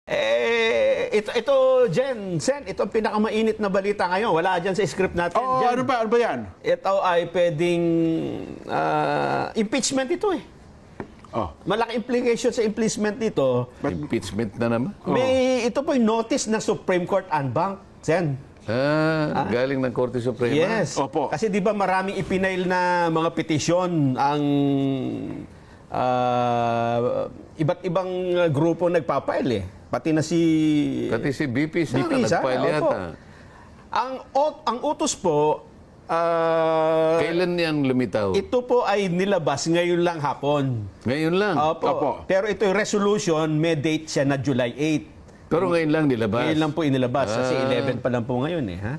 Ito, Jen, Sen, ito ang pinakamainit na balita ngayon. Wala dyan sa script natin. Oo, Jen. ano ba yan? Ito ay pwedeng impeachment ito eh. Oh. Malaki implication sa impeachment nito. Impeachment na naman? Ito po yung notice ng Supreme Court en banc, Sen. Galing ng Korte Suprema? Yes. Opo. Kasi di ba maraming ipinail na mga petisyon ang iba't ibang grupo nagpapail eh. Pati na si BP Sara BP Sara, nagfile opo. yata. Ang utos po, Kailan yan lumitaw? ito po ay nilabas ngayon lang hapon. Ngayon lang? Opo. Opo. Pero ito yung resolution, may date siya na July 8. Pero ngayon lang nilabas? Ngayon lang po inilabas. Kasi 11 pa lang po ngayon eh. Ha?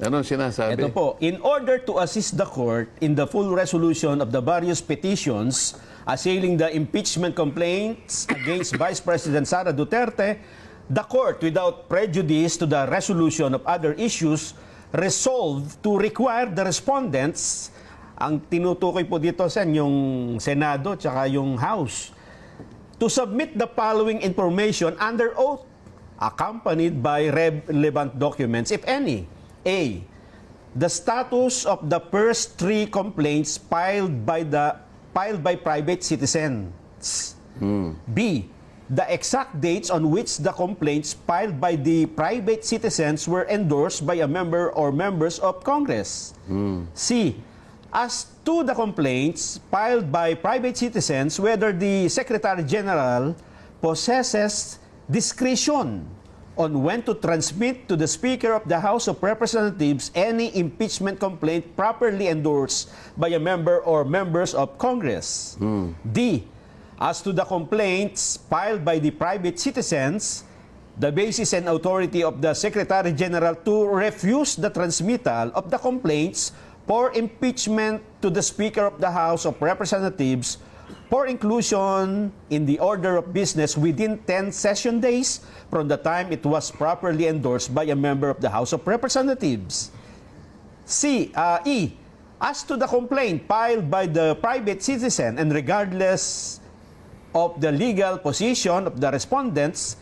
Anong sinasabi? Ito po, in order to assist the court in the full resolution of the various petitions assailing the impeachment complaints against Vice President Sara Duterte, the court, without prejudice to the resolution of other issues, resolved to require the respondents, ang tinutukoy po dito sa yung Senado tsaka yung House, to submit the following information under oath, accompanied by relevant documents, if any. A. The status of the first 3 complaints filed by private citizens. B. The exact dates on which the complaints filed by the private citizens were endorsed by a member or members of Congress. C. As to the complaints filed by private citizens, whether the Secretary General possesses discretion on when to transmit to the Speaker of the House of Representatives any impeachment complaint properly endorsed by a member or members of Congress. D. As to the complaints filed by the private citizens, the basis and authority of the Secretary General to refuse the transmittal of the complaints for impeachment to the Speaker of the House of Representatives for inclusion in the order of business within 10 session days from the time it was properly endorsed by a member of the House of Representatives. E. As to the complaint filed by the private citizen and regardless of the legal position of the respondents,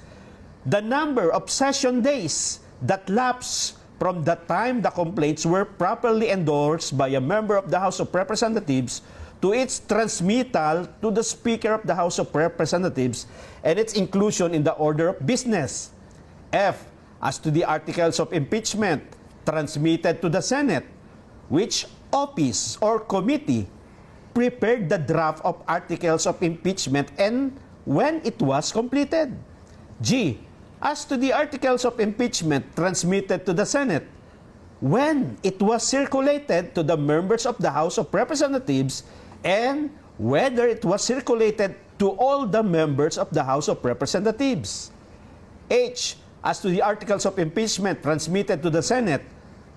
the number of session days that lapse from the time the complaints were properly endorsed by a member of the House of Representatives to its transmittal to the Speaker of the House of Representatives and its inclusion in the order of business. F. As to the articles of impeachment transmitted to the Senate, which office or committee prepared the draft of articles of impeachment and when it was completed. G. As to the articles of impeachment transmitted to the Senate, when it was circulated to the members of the House of Representatives and whether it was circulated to all the members of the House of Representatives. H. As to the articles of impeachment transmitted to the Senate,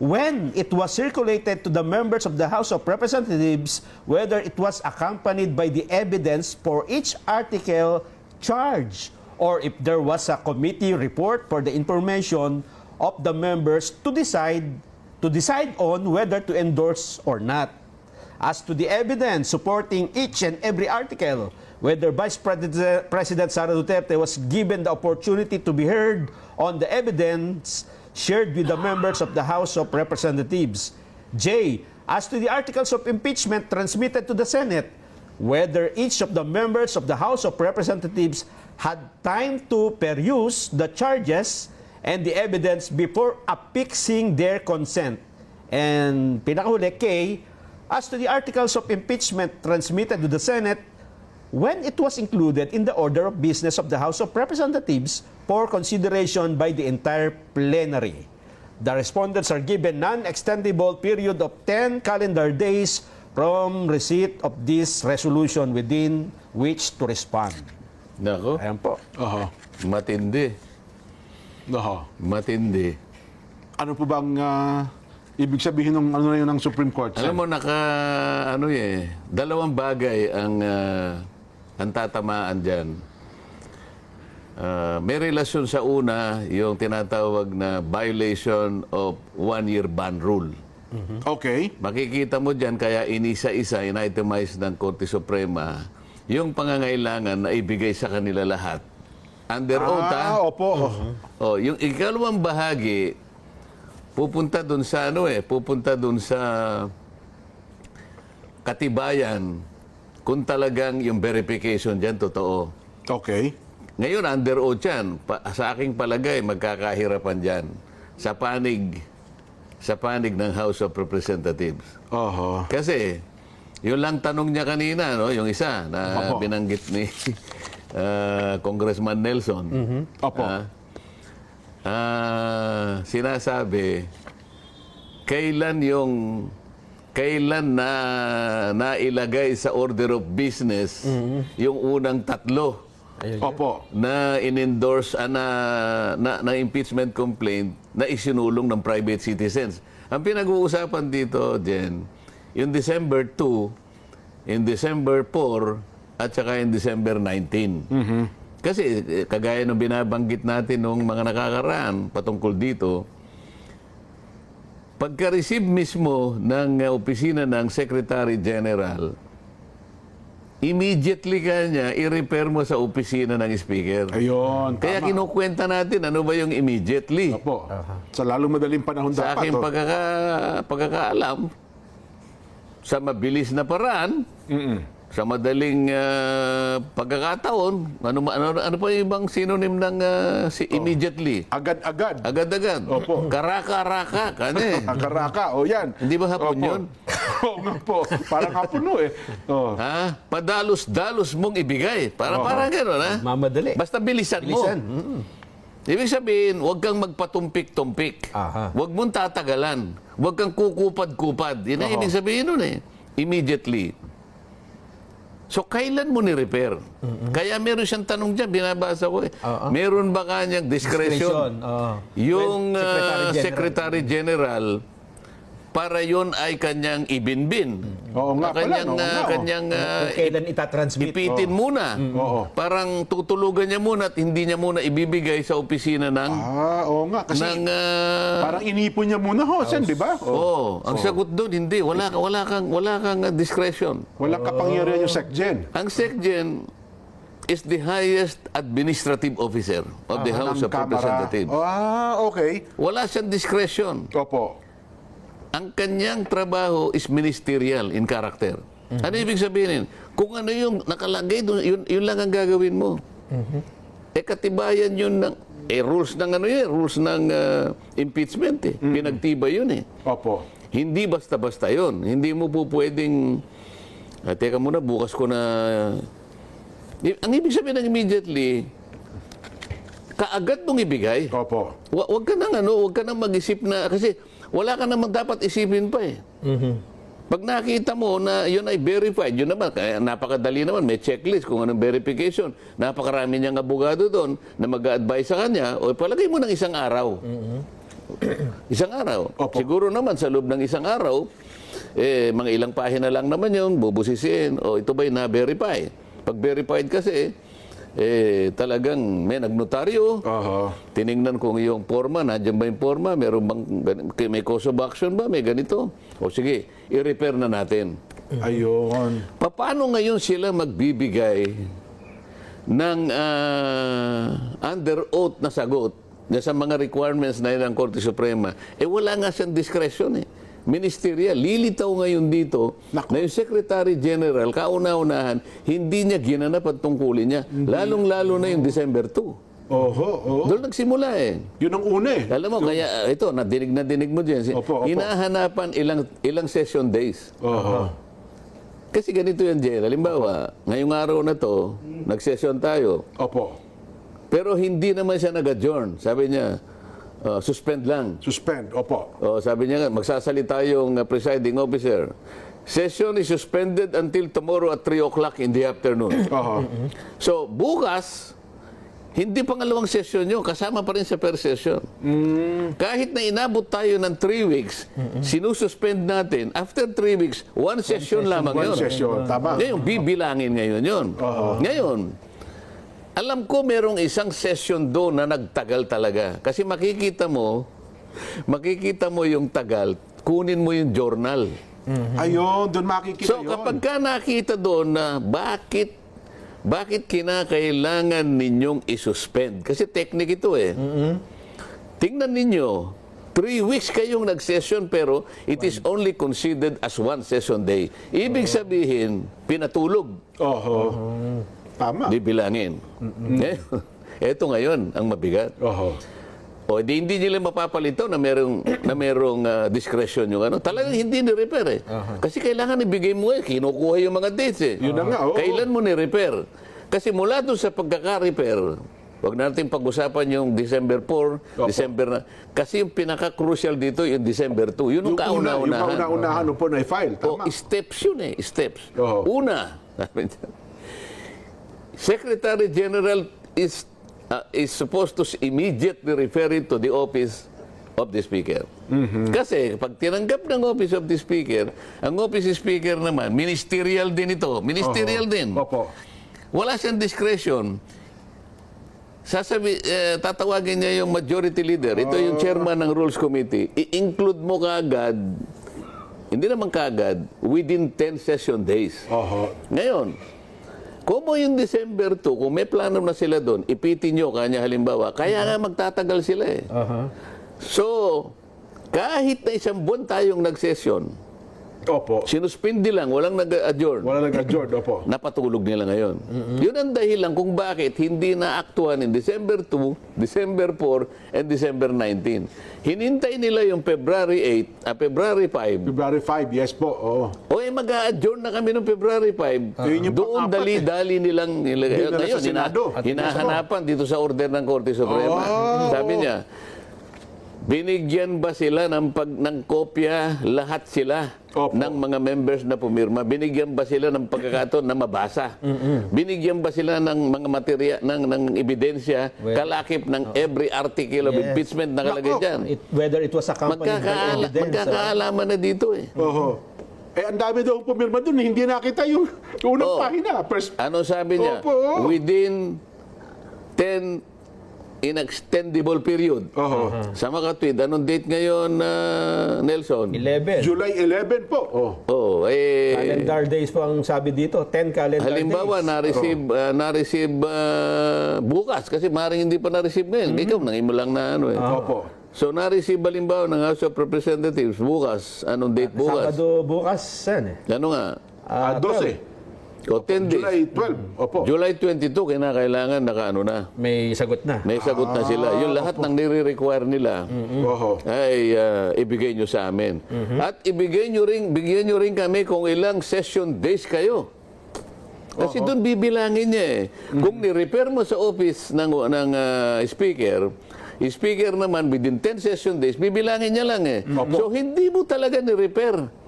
when it was circulated to the members of the House of Representatives, whether it was accompanied by the evidence for each article charged, or if there was a committee report for the information of the members to decide on whether to endorse or not. As to the evidence supporting each and every article, whether Vice President Sara Duterte was given the opportunity to be heard on the evidence shared with the members of the House of Representatives. J. As to the articles of impeachment transmitted to the Senate, whether each of the members of the House of Representatives had time to peruse the charges and the evidence before affixing their consent. And pinakahuli, K. As to the articles of impeachment transmitted to the Senate, when it was included in the order of business of the House of Representatives for consideration by the entire plenary. The respondents are given non-extendable period of 10 calendar days from receipt of this resolution within which to respond. Nako, Ayan po. Oho. matindi. Oho. Matindi. Ano po bang ibig sabihin ng ano na yun ng Supreme Court? Alam mo, dalawang bagay ang tatamaan dyan. May relasyon sa una, yung tinatawag na violation of one-year ban rule. Okay. Makikita mo dyan, kaya inisa-isa, in-itemize ng Korte Suprema, yung pangangailangan na ibigay sa kanila lahat Under oath, ha? Opo. Oh, yung ikalawang bahagi, pupunta doon sa pupunta doon sa katibayan kung talagang yung verification diyan totoo. Okay. Ngayon, under oath yan. Sa aking palagay, magkakahirapan dyan sa panig ng House of Representatives. Oho. Kasi, yun lang tanong niya kanina, no? Yung isa na Opo. binanggit ni Congressman Nelson. Opo. Sinasabi, kailan na nailagay sa order of business yung unang tatlo Opo. na in-endorse na impeachment complaint na isinulong ng private citizens. Ang pinag-uusapan dito, Jen, yung December 2, in December 4, at saka in December 19. Kasi kagaya ng binabanggit natin nung mga nakakaraan patungkol dito, pagka-receive mismo ng opisina ng Secretary General, immediately kanya i-repair mo sa opisina ng Speaker. Ayun. Kaya Tama. kinukwenta natin ano ba yung immediately. Opo. Sa lalong madaling panahon Sa dapat. aking pagkakaalam, sa mabilis na paraan, sa madaling pagkakataon, ano pa yung ibang synonym ng immediately? Agad-agad. Agad-agad. Opo. Karaka-raka. Kani. Akaraka. O yan. Hindi ba hapon Opo. yun? Oo nga po. Parang hapon no eh. Oh. Ha? Padalos-dalos mong ibigay. Parang gano'n, ha? Mamadali. Basta bilisan mo. Bilisan. Ibig sabihin, huwag kang magpatumpik-tumpik. Aha. Huwag mong tatagalan. Huwag kang kukupad-kupad. Yan ang ibig sabihin nun eh. Immediately. So, kailan mo ni-repair? Kaya meron siyang tanong dyan, binabasa ko eh. Meron ba kanyang discretion? Yung Secretary General, para yon ay kanyang ibinbin. Oo nga pala, oo nga, Kanyang Kung kailan itatransmit. ipitin muna. Oo. Parang tutulugan niya muna at hindi niya muna ibibigay sa opisina ng Oo nga. Kasi parang inipon niya muna ho, Sen, di ba? ang sagot doon hindi, wala kang discretion. Walang kapangyarihan yung SecGen. Ang SecGen is the highest administrative officer of the House Ng of Kamara. Representatives. Okay. Wala siyang discretion. Opo. Ang kanyang trabaho is ministerial in character. Ano ibig sabihin? Kung ano yung nakalagay doon, yun lang ang gagawin mo. Katibayan yun ng rules ng rules ng impeachment eh. Pinagtibay yun eh. Opo. Hindi basta-basta yun. Hindi mo po pwedeng teka muna, bukas ko na ang ibig sabihin ng immediately, kaagad mong ibigay. Opo. Huwag ka nang mag-isip na kasi wala ka naman dapat isipin pa eh. Pag nakita mo na yun ay verified, yun naman, kaya napakadali naman, may checklist kung anong verification. Napakarami niyang abogado doon na mag-a-advise sa kanya, o palagay mo ng isang araw. Isang araw. Opo. Siguro naman sa loob ng isang araw, mga ilang pahina lang naman yun, bubusisiin, o ito ba'y na-verify? Pag verified kasi, talagang may nagnotaryo, Oho. tiningnan kung yung forma, nandiyan ba yung forma, may cause of action ba, may ganito. O sige, i-repair na natin. Ayun. Paano ngayon sila magbibigay ng under oath na sagot sa mga requirements na yun ng Korte Suprema? Wala nga siyang discretion eh. Ministerial. Lilitaw ngayon dito na yung Secretary General, kauna-unahan, hindi niya ginanap ang tungkulin niya. Lalong-lalo na yung December 2. Oho. Doon nagsimula eh. Yun ang una eh. Alam mo, kaya ito, nadinig mo dyan. Opo. Hinahanapan ilang session days. Oho. Kasi ganito yan, Jen. Halimbawa, ngayong araw na to, nag-session tayo. Opo. Pero hindi naman siya nag-adjourn. Sabi niya, suspend lang. Suspend. Opo. Sabi niya nga, magsasalita yung presiding officer. Session is suspended until tomorrow at 3 o'clock in the afternoon. Oho. So, bukas, hindi pangalawang session yun. Kasama pa rin sa per session. Kahit na inabot tayo ng 3 weeks, sinususpend natin. After 3 weeks, one session lamang yun. One session. Tama. Ngayon, bibilangin ngayon yun. Ngayon, alam ko merong isang session doon na nagtagal talaga. Kasi makikita mo yung tagal, kunin mo yung journal. Ayun, doon makikita So yun. kapag ka nakita doon na bakit bakit kinakailangan ninyong isuspend? Kasi technique ito eh. Tingnan ninyo, 3 weeks kayong nag-session pero it is only considered as 1 session day. Ibig sabihin, pinatulog. Oho. Tama. Di bilangin. Ito ngayon ang mabigat. Oho. O hindi nila mapapalito na merong discretion yung ano. Talagang hindi ni-repair eh. Kasi kailangan ibigay mo eh. Kinukuha yung mga dates eh. Yun na nga, oo. Kailan mo ni-repair? Kasi mula doon sa pagkaka-repair, wag natin pag-usapan yung December 4, December na. Kasi yung pinaka-crucial dito yung December 2. Yun ang Yung kauna-unahan. kauna-unahan po na i-file. O, Tama. steps yun eh. Steps. Oo. Una, Secretary General is supposed to immediately refer it to the office of the Speaker. Kasi pag tinanggap ng office of the Speaker, ang office of Speaker naman, ministerial din ito. Ministerial din. Opo. Wala siyang discretion. Tatawagin niya yung majority leader. Ito yung chairman ng Rules Committee. I-include mo kaagad, hindi naman kaagad, within 10 session days. Oho. Ngayon, kung yung December 2, kung may plano na sila doon, ipitin nyo kanya halimbawa, kaya nga magtatagal sila eh. So, kahit na 1 buwan tayong nag-session, Opo. sinuspindi lang, walang nag-adjourn. Wala nag-adjourn. Opo. Napatulog nila ngayon. Yun ang dahilan kung bakit hindi naaktuhan in December 2, December 4, and December 19. Hinintay nila yung February 8, February 5. February 5, yes po. Oo. O mag-a-adjourn na kami noong February 5. Yun yung Doon pang-apat dali-dali nilang nilagay. Dinala Ngayon, sa Senado. hinahanapan dito sa order ng Korte Suprema. Sabi niya, binigyan ba sila ng kopya lahat sila Opo. ng mga members na pumirma? Binigyan ba sila ng pagkakataon na mabasa? Binigyan ba sila ng mga materiya, ng ebidensya, kalakip ng every article of impeachment na kalagay Nako. dyan? Whether it was accompanied by evidence. Magkakaalaman na dito eh. Oho. Eh, ang dami daw pumirma doon. Hindi nakita yung unang pahina. Ano sabi niya? Opo. Within 10 inextendable period. Oho. Sa makatwid, anong date ngayon, Nelson? 11. July 11 po. Oh. Oh, Calendar days po ang sabi dito. 10 calendar halimbawa, days. na-receive bukas kasi maaaring hindi pa na-receive ngayon. Ikaw, nangin mo lang na ano eh. Opo. So, na-receive halimbawa ng House of Representatives bukas. Anong date bukas? Sabado bukas, yan eh. Ano nga? 12. O 10 days. July 12. Opo. July 22, kinakailangan nakaano na. May sagot na. May sagot na sila. Yung lahat ng nire-require nila Oho. ay ibigay nyo sa amin. At bigyan nyo rin kami kung ilang session days kayo. Kasi doon bibilangin niya eh. Kung ni-repair mo sa office ng speaker naman within 10 session days, bibilangin niya lang eh. So hindi mo talaga ni-repair.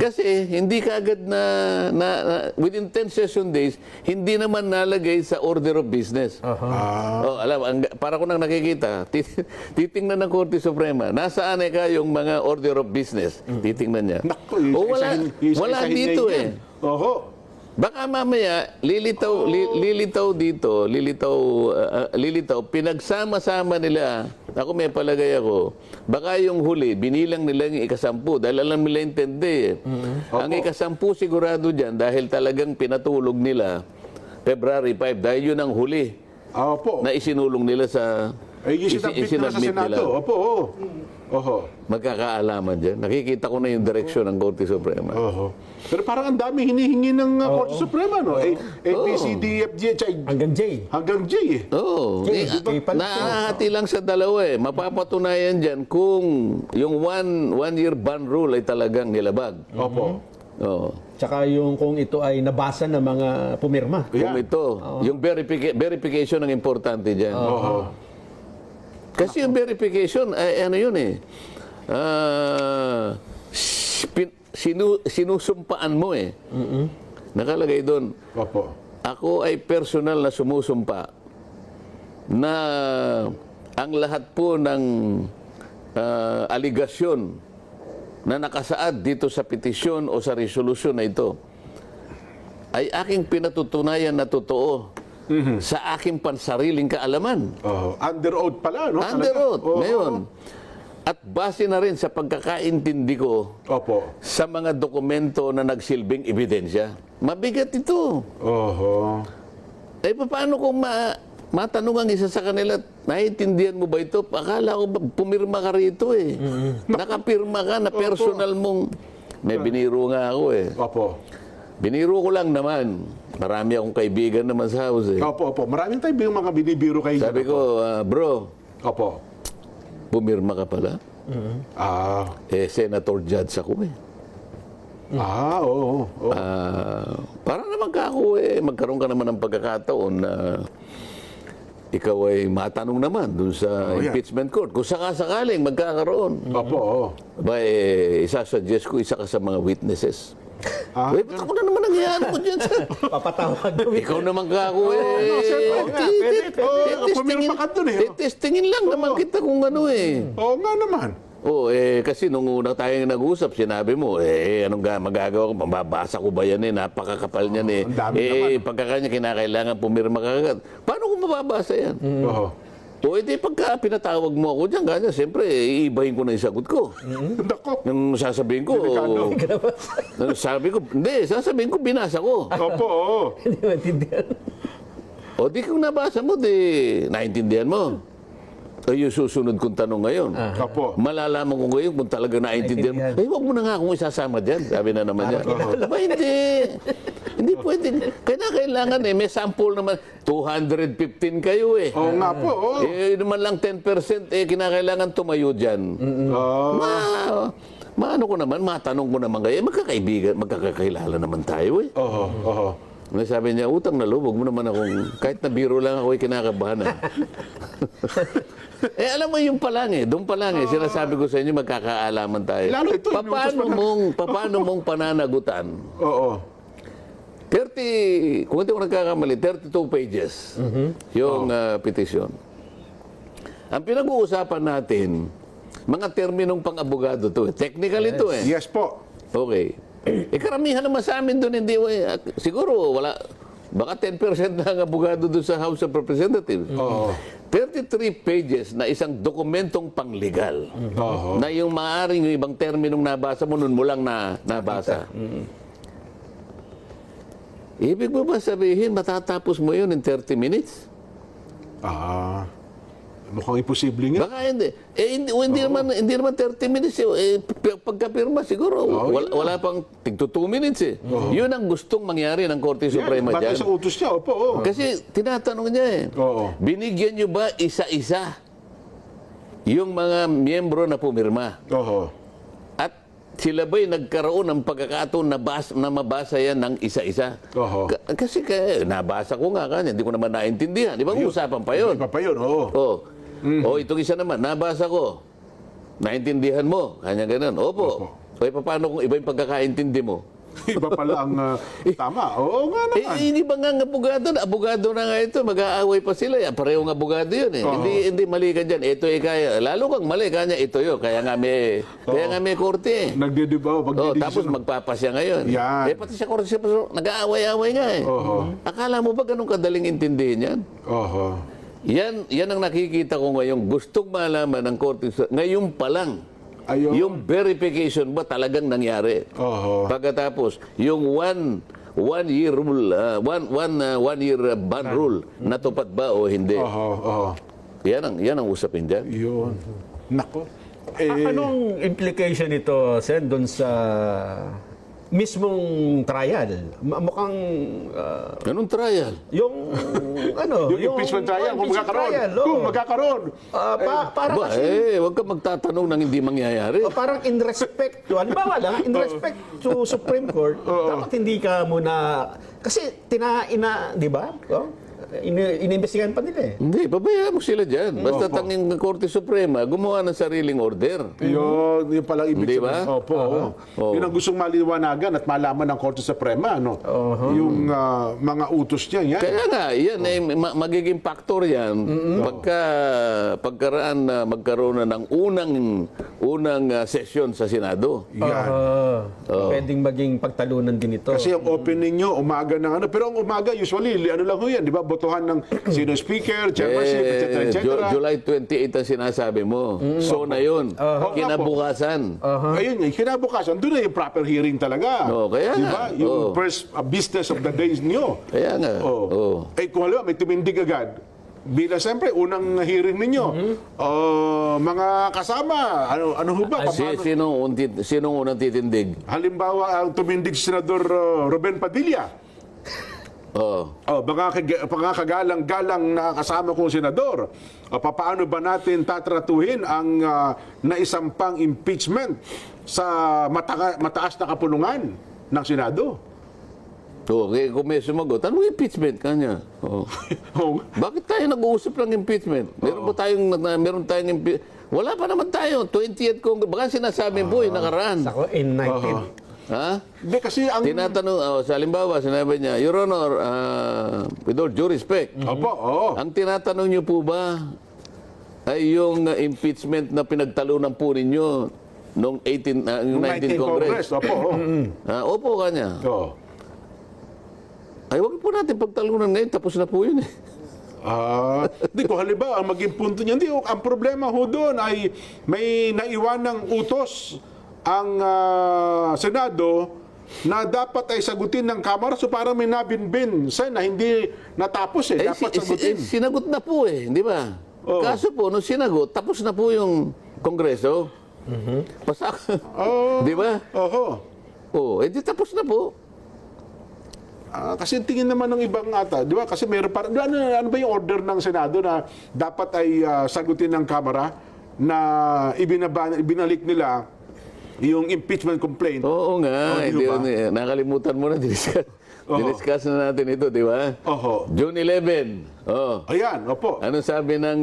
Kasi hindi kaagad na within 10 session days, hindi naman nalagay sa order of business. Para ko nang nakikita, titingnan ng Korte Suprema, nasaan yung mga order of business? Titingnan niya. Naku, Wala dito eh. Oho. Baka mamaya lilitaw pinagsama-sama nila. Ako may palagay ako. Baka yung huli binilang nila yung ika-10 dahil alam nila intindi eh. Ang ika-10 sigurado diyan dahil talagang pinatulog nila February 5 dahil yun ang huli Opo. na isinulong nila sa Yung sinabit na sa Senado. Opo. Oho. Magkakaalaman dyan. Nakikita ko na yung direksyon ng Korte Suprema. Oho. Pero parang ang dami hinihingi ng Korte Suprema, no? A, B, C, D, F, G, H, I, Hanggang J. hanggang J, eh. Oo. Okay, Nakahati lang sa dalawa eh. Mapapatunayan dyan kung yung one year ban rule ay talagang nilabag. Opo. Oo. Tsaka yung kung ito ay nabasa ng mga pumirma. Kung ito, yung verification ang importante dyan. Oho. Kasi yung verification, ay ano yun eh. Sinusumpaan mo eh. Nakalagay doon, Opo. ako ay personal na sumusumpa na ang lahat po ng aligasyon na nakasaad dito sa petisyon o sa resolusyon na ito ay aking pinatutunayan na totoo sa aking pansariling kaalaman. Under oath pala, no? Under Talaga. oath. Oo. Ngayon, At base na rin sa pagkakaintindi ko Opo. sa mga dokumento na nagsilbing ebidensya, mabigat ito. Oho. Eh, paano kung matanong ang isa sa kanila, naiintindihan mo ba ito? Akala ko ba, pumirma ka rito eh. Nakapirma ka na personal mong... May biniro nga ako eh. Opo. Biniro ko lang naman. Marami akong kaibigan naman sa house eh. Opo, opo. Maraming tayo yung mga binibiro kayo. Sabi ko, bro, Opo. pumirma ka pala? Ah. Senator Judge ako eh. Oo. Para naman ka ako magkaroon ka naman ng pagkakataon na ikaw ay matanong naman dun sa yan. impeachment court. Kung sakasakaling magkakaroon, Opo. ba isasuggest ko isa ka sa mga witnesses. Ah, Ba't ako na naman nangyayari ko dyan sa... Papatawag kami. Ikaw naman ka ako pumirma ka dun eh. Testingin lang naman kita kung ano eh. Oo nga naman. Kasi nung una tayong nag-usap, sinabi mo, anong magagawa ko? Mababasa ko ba yan eh? Napakakapal niyan eh. ang dami naman. Pagkakanya kinakailangan pumirma ka agad. Paano ko mababasa yan? Oo. Pagka pinatawag mo ako dyan, ganyan, siyempre, iibahin ko na yung sagot ko. Nako. Nung sasabihin ko, sasabihin ko, binasa ko. Opo, oo. Hindi maintindihan. Di kung nabasa mo, naintindihan mo. Yung susunod kong tanong ngayon. Opo. Malalaman ko ngayon kung talaga naintindihan mo. Huwag mo na nga akong isasama dyan. Sabi na naman niya. Hindi. Hindi pwede. Kailangan may sample naman. 215 kayo eh. Oo nga po, oo. Naman lang 10% kinakailangan tumayo dyan. Maano ko naman, matanong ko naman kayo. Magkakaibigan, magkakakilala naman tayo eh. Oo. Sabi niya, utang na loob, huwag mo naman akong, kahit na biro lang ako, kinakabahan na. Alam mo yung pa lang doon pa lang sinasabi ko sa inyo, magkakaalaman tayo. Lalo ito, Paano mong pananagutan? Oo. 30, kung hindi ko nagkakamali, 32 pages yung petition. Ang pinag-uusapan natin, mga terminong pang-abogado to. Technical ito eh. Yes po. Okay. Karamihan naman sa amin doon, hindi, siguro wala, baka 10% na ang abogado doon sa House of Representatives. Oo. 33 pages na isang dokumentong panglegal. Oo. Na yung maaaring yung ibang terminong nabasa mo, nun mo lang nabasa. Ibig mo ba sabihin, matatapos mo yun in 30 minutes? Mukhang imposible nga. Baka hindi. Hindi naman 30 minutes. Pagkapirma siguro, wala pang tigto 2 minutes eh. Yun ang gustong mangyari ng Korte Suprema Batay dyan. sa utos niya, opo. Oo. Kasi tinatanong niya Oo. binigyan niyo ba isa-isa yung mga miyembro na pumirma? Oo. At sila ba'y nagkaroon ng pagkakataon na mabasa yan ng isa-isa? Oo. Kasi nabasa ko nga kanya, hindi ko naman naintindihan. Di ba usapan pa yun? Iba pa yun, oo. Itong isa naman, nabasa ko. Naintindihan mo? Kanya ganun. Opo. Paano kung iba yung pagkakaintindi mo? Iba pala ang tama. Oo nga naman. Hindi ba nga abogado na nga ito, mag-aaway pa sila. Pareho ng abogado yun eh. Hindi mali ka dyan. Ito kaya. Lalo kang mali, kanya ito yun. Kaya nga may korte eh. Nagdidibaw. Tapos magpapasya ngayon. Yan. Pati sa korte, nag-aaway-aaway nga eh. Akala mo ba ganun kadaling intindihin yan? Oo. Yan ang nakikita ko ngayon. Gustong malaman ng korte. Ngayon pa lang. Ayun. Yung verification ba talagang nangyari? Oo. Pagkatapos, yung one year rule, one year ban rule, natupad ba o hindi? Oo. Yan ang usapin dyan. Yun. Nako. Anong implication nito, Sen, doon sa mismong trial? Mukhang Anong trial? yung Yung impeachment trial, kung magkakaroon. Kung magkakaroon. Para kasi Huwag ka magtatanong ng hindi mangyayari. parang in respect to, halimbawa lang, in respect to Supreme Court, dapat hindi ka muna, kasi di ba? Inimbestigahan pa nila eh. Hindi, pabayaan mo sila dyan. Basta tanging Korte Suprema, gumawa ng sariling order. Yun palang ibig Hindi sabihin. ba? Opo. Yun ang gustong maliwanagan at malaman ng Korte Suprema, no? Yung mga utos niya, yan. Kaya nga, yan magiging factor yan pagkaraan na magkaroon na ng unang session sa Senado. Yan. Pwedeng maging pagtalunan din ito. Kasi yung opening nyo, umaga ng ano. Pero ang umaga, usually, ano lang ho yan, di ba? bobotohan ng sino speaker, chairmanship, etc. etc. July 28 ang sinasabi mo. So na yun. Kinabukasan. Ayun nga, kinabukasan, doon na yung proper hearing talaga. Kaya diba? nga. Yung first business of the day nyo. Kaya nga. Kung halimbawa, may tumindig agad, bilang siyempre, unang hearing ninyo, mga kasama, ano ho ba? Sinong unang titindig? Halimbawa, ang tumindig si Senador Ruben Padilla. Mga kagalang-galang na kasama kong senador. Paano ba natin tatratuhin ang naisampang impeachment sa mataas na kapulungan ng Senado? Okay, kung may sumagot, anong impeachment kanya? Bakit tayo nag-uusap ng impeachment? Meron tayong impeachment? Wala pa naman tayo. 20th Congress. Baka sinasabi po yung nakaraan. Ako, in 19. Ha? Hindi, kasi ang... Tinatanong, sa halimbawa, sinabi niya, Your Honor, with all due respect, ang tinatanong niyo po ba ay yung impeachment na pinagtalunan po ninyo noong 19 Congress? Opo kanya. Ay, wag po natin pagtalunan ngayon, tapos na po yun eh. Di ko halimbawa, ang maging punto niya, ang problema ho doon ay may naiwanang utos ang Senado na dapat ay sagutin ng Kamara, so parang may nabinbin na hindi natapos dapat sagutin. Sinagot na po di ba? Kaso po, nung sinagot, tapos na po yung Kongreso. Pasak. Di ba? Di tapos na po. Kasi tingin naman ng ibang ata, di ba? Kasi meron parang, ano ba yung order ng Senado na dapat ay sagutin ng Kamara na ibinalik nila yung impeachment complaint? Oo nga. Nakalimutan mo na, diniscuss na natin ito, di ba? June 11. Ayan, opo. Anong sabi ng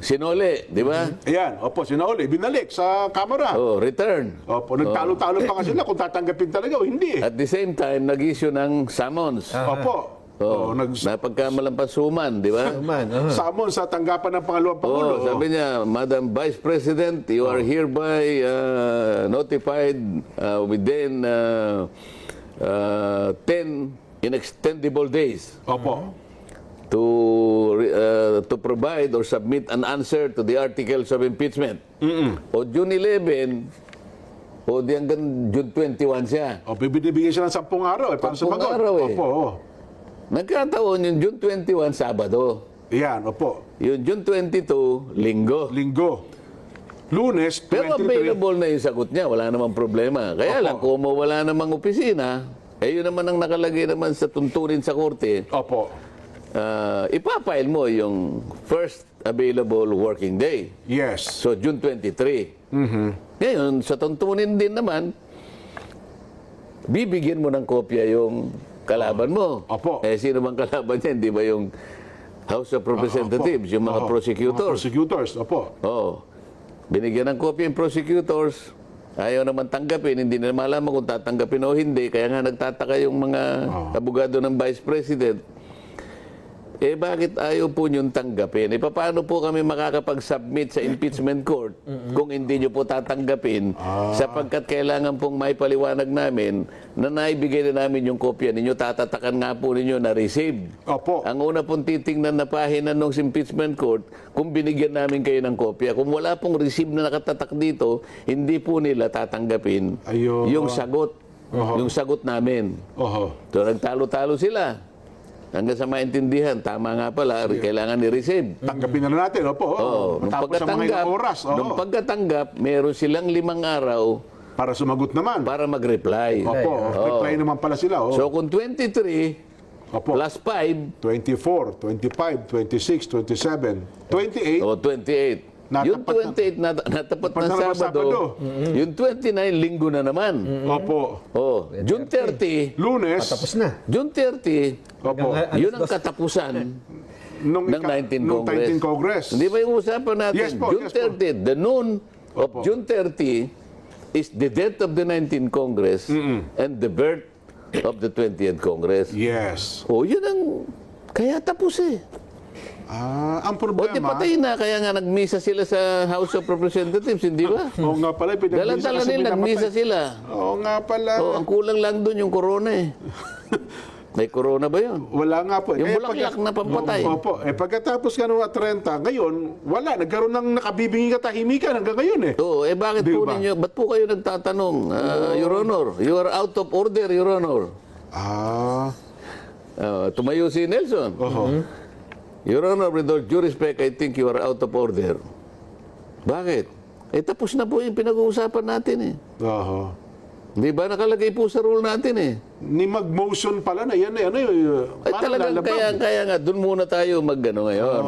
Sinole, di ba? Ayan, opo, Sinole, binalik sa Kamara. Return. Opo, nagtalo-talo pa nga sila kung tatanggapin talaga o hindi. At the same time, nag-issue ng summons. Opo. Napagkamalampasuman, di ba? Summons sa tanggapan ng pangalawang Pangulo. Sabi niya, Madam Vice President, you are hereby notified within 10 inextendable days. Opo. To provide or submit an answer to the articles of impeachment. O June 11, di hanggang June 21 siya. Bibigyan siya ng 10 araw para 10 sumagot. araw Opo. Nagkataon yung June 21, Sabado. Yan, opo. Yung June 22, Linggo. Lunes, 23. Pero available na yung sagot niya, wala namang problema. Kaya lang, kung wala namang opisina, yun naman ang nakalagay naman sa tuntunin sa korte. Opo. Ipapile mo yung first available working day. Yes. So, June 23. Ngayon, sa tuntunin din naman, bibigyan mo ng kopya yung kalaban mo. Opo. Sino bang kalaban niya? Hindi ba yung House of Representatives, yung mga prosecutors? Mga prosecutors, opo. Binigyan ng kopya yung prosecutors. Ayaw naman tanggapin, hindi na malaman kung tatanggapin o hindi. Kaya nga nagtataka yung mga abogado ng Vice President. Bakit ayaw po niyong tanggapin? Paano po kami makakapag-submit sa impeachment court kung hindi niyo po tatanggapin sapagkat kailangan pong may paliwanag namin na naibigay na namin yung kopya ninyo, tatatakan nga po ninyo na receive. Opo. Ang una pong titingnan na pahina ng impeachment court kung binigyan namin kayo ng kopya. Kung wala pong receive na nakatatak dito, hindi po nila tatanggapin yung sagot. Yung sagot namin. So nagtalo-talo sila. Hanggang sa maintindihan, tama nga pala, kailangan ni-receive. Tanggapin na natin, opo. Matapos ang mga ilang oras. Nung pagkatanggap, meron silang 5 araw para sumagot naman. para mag-reply. Opo, reply naman pala sila. So kung 23 plus 5, 24, 25, 26, 27, 28. 28. Yung 28 natapat na Sabado, yung 29 Linggo na naman. Opo. June 30, Lunes. Tapos na. June 30, Opo. yun ang katapusan ng 19 Congress. 19 Congress. Hindi ba yung usapan natin? Yes po, June yes po. 30, the noon of June 30 is the death of the 19th Congress and the birth of the 20th Congress. Yes. Yun ang... Kaya tapos Ang O di problema... patay na, kaya nga nagmisa sila sa House of Representatives, hindi ba? Oo nga pala, pinagmisa Dala-dala kasi nila, binamatay. nagmisa sila. Oo nga pala. Ang kulang lang doon yung corona May corona ba yun? Wala nga po. Yung Kaya bulaklak na pampatay. Opo. Pagkatapos ka ng 30, ngayon, wala. Nagkaroon ng nakabibingi katahimikan hanggang ngayon eh. Oo, bakit Di po ba? ninyo, ba't po kayo nagtatanong, Your Honor? You are out of order, Your Honor. Tumayo si Nelson. Your Honor, with all due respect, I think you are out of order. Bakit? Tapos na po yung pinag-uusapan natin eh. Di ba nakalagay po sa rule natin eh? Ni mag-motion pala na yan eh. Ay talagang kaya nga, dun muna tayo mag-ano ngayon.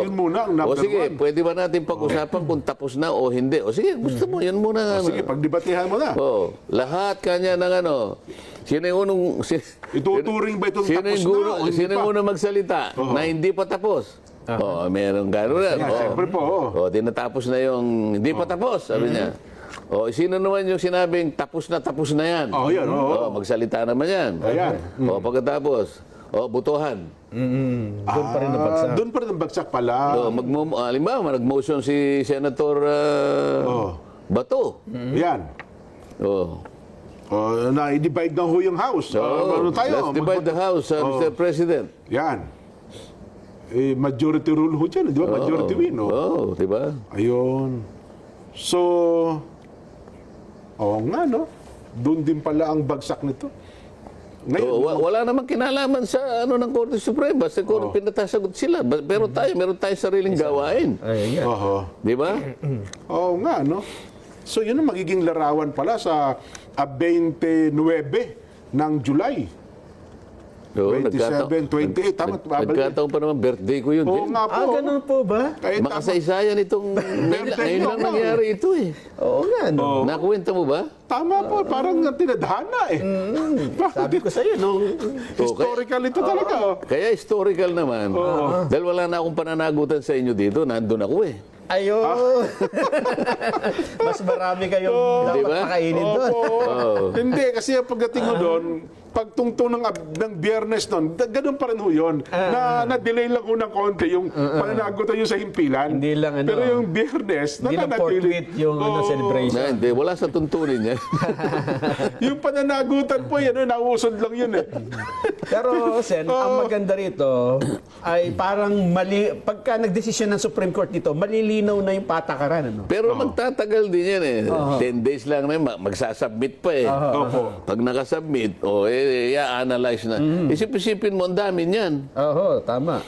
Yun muna ang O number sige, one. pwede ba natin pag-usapan kung tapos na o hindi? O sige, gusto mo, yun muna. Sige, pagdebatihan mo na. Lahat kanya ng ano, sino yung unang... Ituturing ba itong Sino tapos yung na o hindi sino pa? yung unang magsalita na hindi pa tapos? Meron gano'n rin. Siyempre po. Di natapos na yung hindi pa tapos, sabi niya. Sino naman yung sinabing tapos na yan? Yan. Magsalita naman yan. Ayan. Pagkatapos, butuhan. Doon pa rin nabagsak. Doon pa rin ang bagsak pala. Halimbawa, nag-motion si Senator Bato. Yan. Na i-divide na ho yung house. Ano tayo? Let's divide the house, Mr. President. Yan. Majority rule ho dyan, di ba? Majority win, no? Di ba? Ayun. So, nga, no? Doon din pala ang bagsak nito. Ngayon, Wala namang kinalaman sa ano ng Korte Suprema. Basta pinatasagot sila. Pero meron tayo sariling gawain. Di ba? nga, no? So, yun ang magiging larawan pala sa 29 ng July. 27, 28, tama. Nagkataon pa naman birthday ko yun. Oo nga po. Ganun po ba? Kahit Makasaysayan itong ngayon lang nangyari ito eh. Oo nga, no? Nakuwenta mo ba? tama po, parang tinadhana eh. Sabi ko sa'yo, no? Historical ito talaga. Kaya historical naman. Dahil wala na akong pananagutan sa inyo dito, nandun ako eh. Ayun! Mas marami kayong dapat Diba? pakainin doon. Hindi, kasi pagdating mo doon, pagtungtong ng Biyernes noon, ganun pa rin ho yun. Na-delay lang ho ng konti yung pananagutan yung sa himpilan. Hindi lang ano. Pero yung Biyernes, Hindi lang forthwith yung celebration. Hindi, wala sa tuntunin niya. Yung pananagutan po yan, nausod lang yun eh. Pero, Sen, ang maganda rito ay parang mali, pagka nagdesisyon ng Supreme Court dito, malilinaw na yung patakaran. Ano? Pero magtatagal din yan eh. 10 days lang na yun, magsasubmit pa eh. Opo. Pag nakasubmit, i-analyze na. Isip-isipin mo, ang dami niyan. Oo, tama.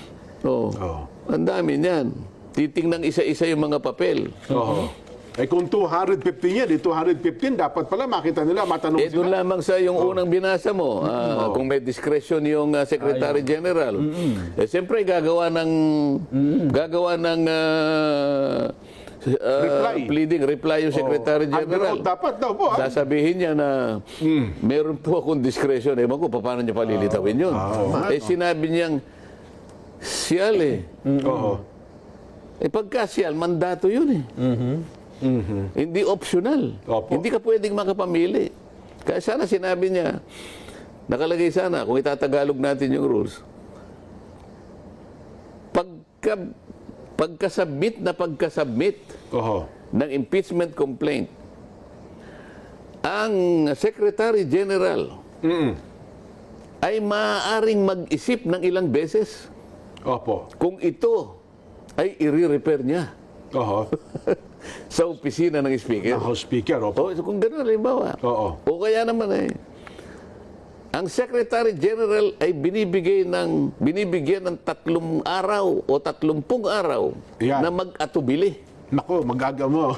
Ang dami niyan. Titingnan isa-isa yung mga papel. Eh kung 215 yan, 215, dapat pala makita nila, matanong Doon sila. lamang sa yung unang binasa mo, kung may discretion yung Secretary General. Siyempre, gagawa ng reply yung Secretary General. Underoath dapat daw po. Sasabihin niya na meron po akong discretion. Ewan ko, paano niya palilitawin yun? Sinabi niyang siyal eh. Pagka siyal, mandato yun eh. Hindi optional. Opo. Hindi ka pwedeng makapamili. Kaya sana sinabi niya, nakalagay sana, kung itatagalog natin yung rules, pagkasubmit ng impeachment complaint, ang Secretary General ay maaaring mag-isip ng ilang beses Opo. kung ito ay i-repair niya sa opisina ng Speaker. Ng House Speaker, opo. So kung gano'n, halimbawa. O kaya naman ang Secretary General ay binibigyan ng 3 araw o 30 araw Yan. na mag-atubili. Nako, magagamo.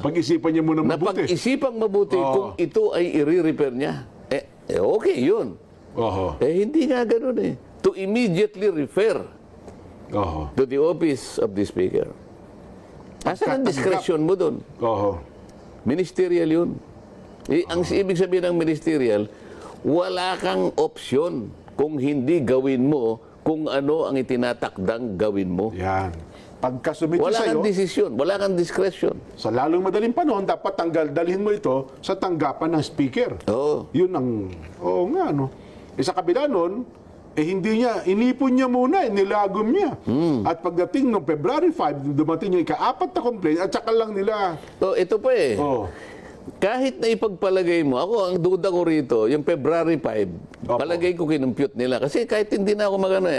Pag-isipan niya muna Na mabuti. pag-isipang mabuti kung ito ay i-repair niya. Okay, yun. Hindi nga gano'n eh. To immediately refer to the office of the Speaker. Asan ang discretion mo doon? Ministerial yun. Ang ibig sabihin ng ministerial, wala kang opsyon kung hindi gawin mo kung ano ang itinatakdang gawin mo. Yan. Pagka-sumiti Wala sa'yo, kang desisyon, wala kang discretion. sa lalong madaling panahon, dapat dalhin mo ito sa tanggapan ng Speaker. Yun ang, nga, no? Sa kabila nun, inipon niya muna, nilagom niya. At pagdating ng February 5, dumating yung ika-4 na complaint, at saka lang nila. Ito pa kahit na ipagpalagay mo, ako ang duda ko rito, yung February 5, Opo. palagay ko kinumpute nila. Kasi kahit hindi na ako magano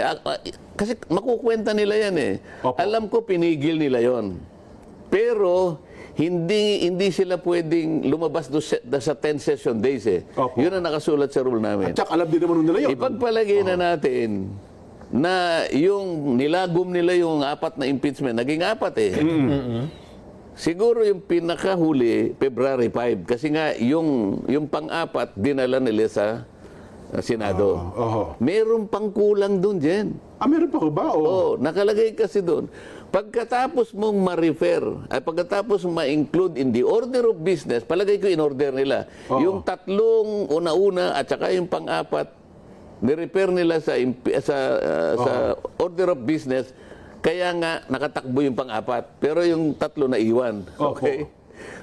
kasi makukwenta nila yan eh. Opo. Alam ko pinigil nila yon. Pero hindi sila pwedeng lumabas sa 10 session days eh. Opo. Yun ang nakasulat sa rule namin. At saka alam din naman nila yun. Ipagpalagay na natin na yung nilagom nila yung 4 na impeachment, naging 4 eh. Siguro yung pinakahuli, February 5. Kasi nga, yung pang-4, dinala nila sa Senado. Meron pang kulang doon, Jen. Meron pa ko ba? Oo, nakalagay kasi doon. Pagkatapos mong ma-refer, ay pagkatapos ma-include in the order of business, palagay ko in order nila. Yung 3 una-una at saka yung pang-4, ni-refer nila sa order of business. Kaya nga, nakatakbo yung pang-4. Pero yung 3 na iwan. Okay?